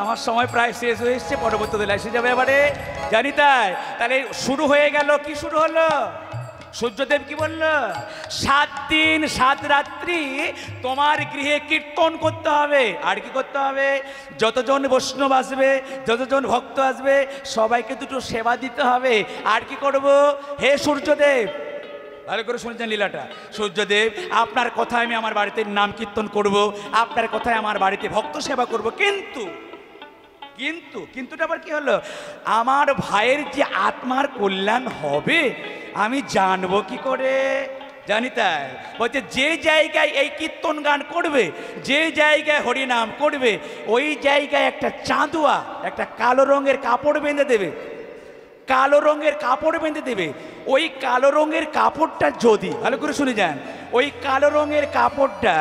আমার সময় প্রায় শেষ হয়ে এসছে, পরবর্তী দিলে এসে যাবে এবারে, জানি তাই। তাহলে শুরু হয়ে গেল। কি শুরু হলো? সূর্যদেব কি বলল? 7 দিন 7 রাত্রি তোমার গৃহে কীর্তন করতে হবে। আর কি করতে হবে? যতজন বৈষ্ণব আসবে, যতজন ভক্ত আসবে, সবাইকে দুটো সেবা দিতে হবে। আর কি করব? হে সূর্যদেব, ভালো করে শুনছেন লীলাটা। সূর্যদেব, আপনার কথায় আমি আমার বাড়িতে নাম কীর্তন করব, আপনার কথায় আমার বাড়িতে ভক্ত সেবা করব, কিন্তুটা আবার কি হলো? আমার ভাইয়ের যে আত্মার কল্যাণ হবে আমি জানবো কি করে? জানি তাই। বলছে যে জায়গায় এই কীর্তন গান করবে, যে জায়গায় হরিনাম করবে, ওই জায়গায় একটা চাঁদুয়া, একটা কালো রঙের কাপড় বেঁধে দেবে। কালো রঙের কাপড় বেঁধে দেবে। ওই কালো রঙের কাপড়টা যদি, ভালো করে শুনে যান, ওই কালো রঙের কাপড়টা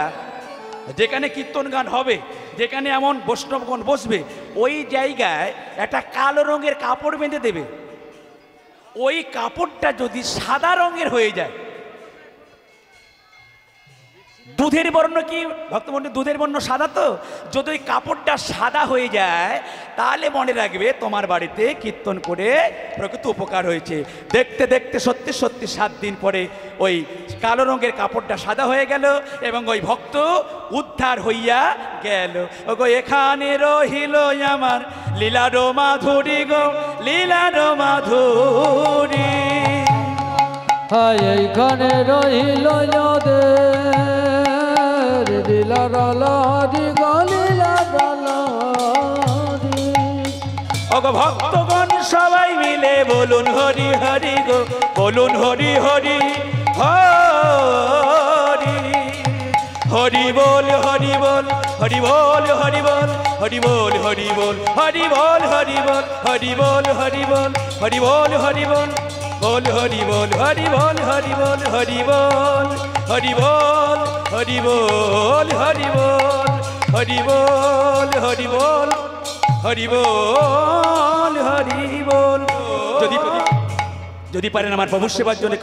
যেখানে কীর্তন গান হবে, যেখানে এমন বৈষ্ণবগণ বসবে, ওই জায়গায় একটা কালো রঙের কাপড় বেঁধে দেবে। ওই কাপড়টা যদি সাদা রঙের হয়ে যায়, দুধের বর্ণ কি ভক্তমণ্ডলী, দুধের বর্ণ সাদা তো, যদি ওই কাপড়টা সাদা হয়ে যায় তাহলে মনে রাখবে তোমার বাড়িতে কীর্তন করে প্রকৃত উপকার হয়েছে। দেখতে দেখতে সত্যি সত্যি 7 দিন পরে ওই কালো রঙের কাপড়টা সাদা হয়ে গেল এবং ওই ভক্ত উদ্ধার হইয়া গেল। ওগো এখানে রহিল আমার লীলার মাধুরী গো, লীলার মাধুরী। হায় এইখানে রহিল যাদের লীলার লারি গো, লীলার লারি। ওগো ভক্তগণ সবাই মিলে বলুন হরি হরি গো, বলুন হরি হরি হরি। হরি বল হরি বল, হরি বল হরি বল, হরি বল হরি বল, হরি বল হরি বল, হরি বল হরি বল, হরি বল হরি বল, বল হরি বল, হরি বল হরি বল, হরি বল হরি বল, হরি বল হরি বল, হরি বল হরি বল, হরি বল হরি বল। যদি পারেন আমার প্রভু সেবার জন্য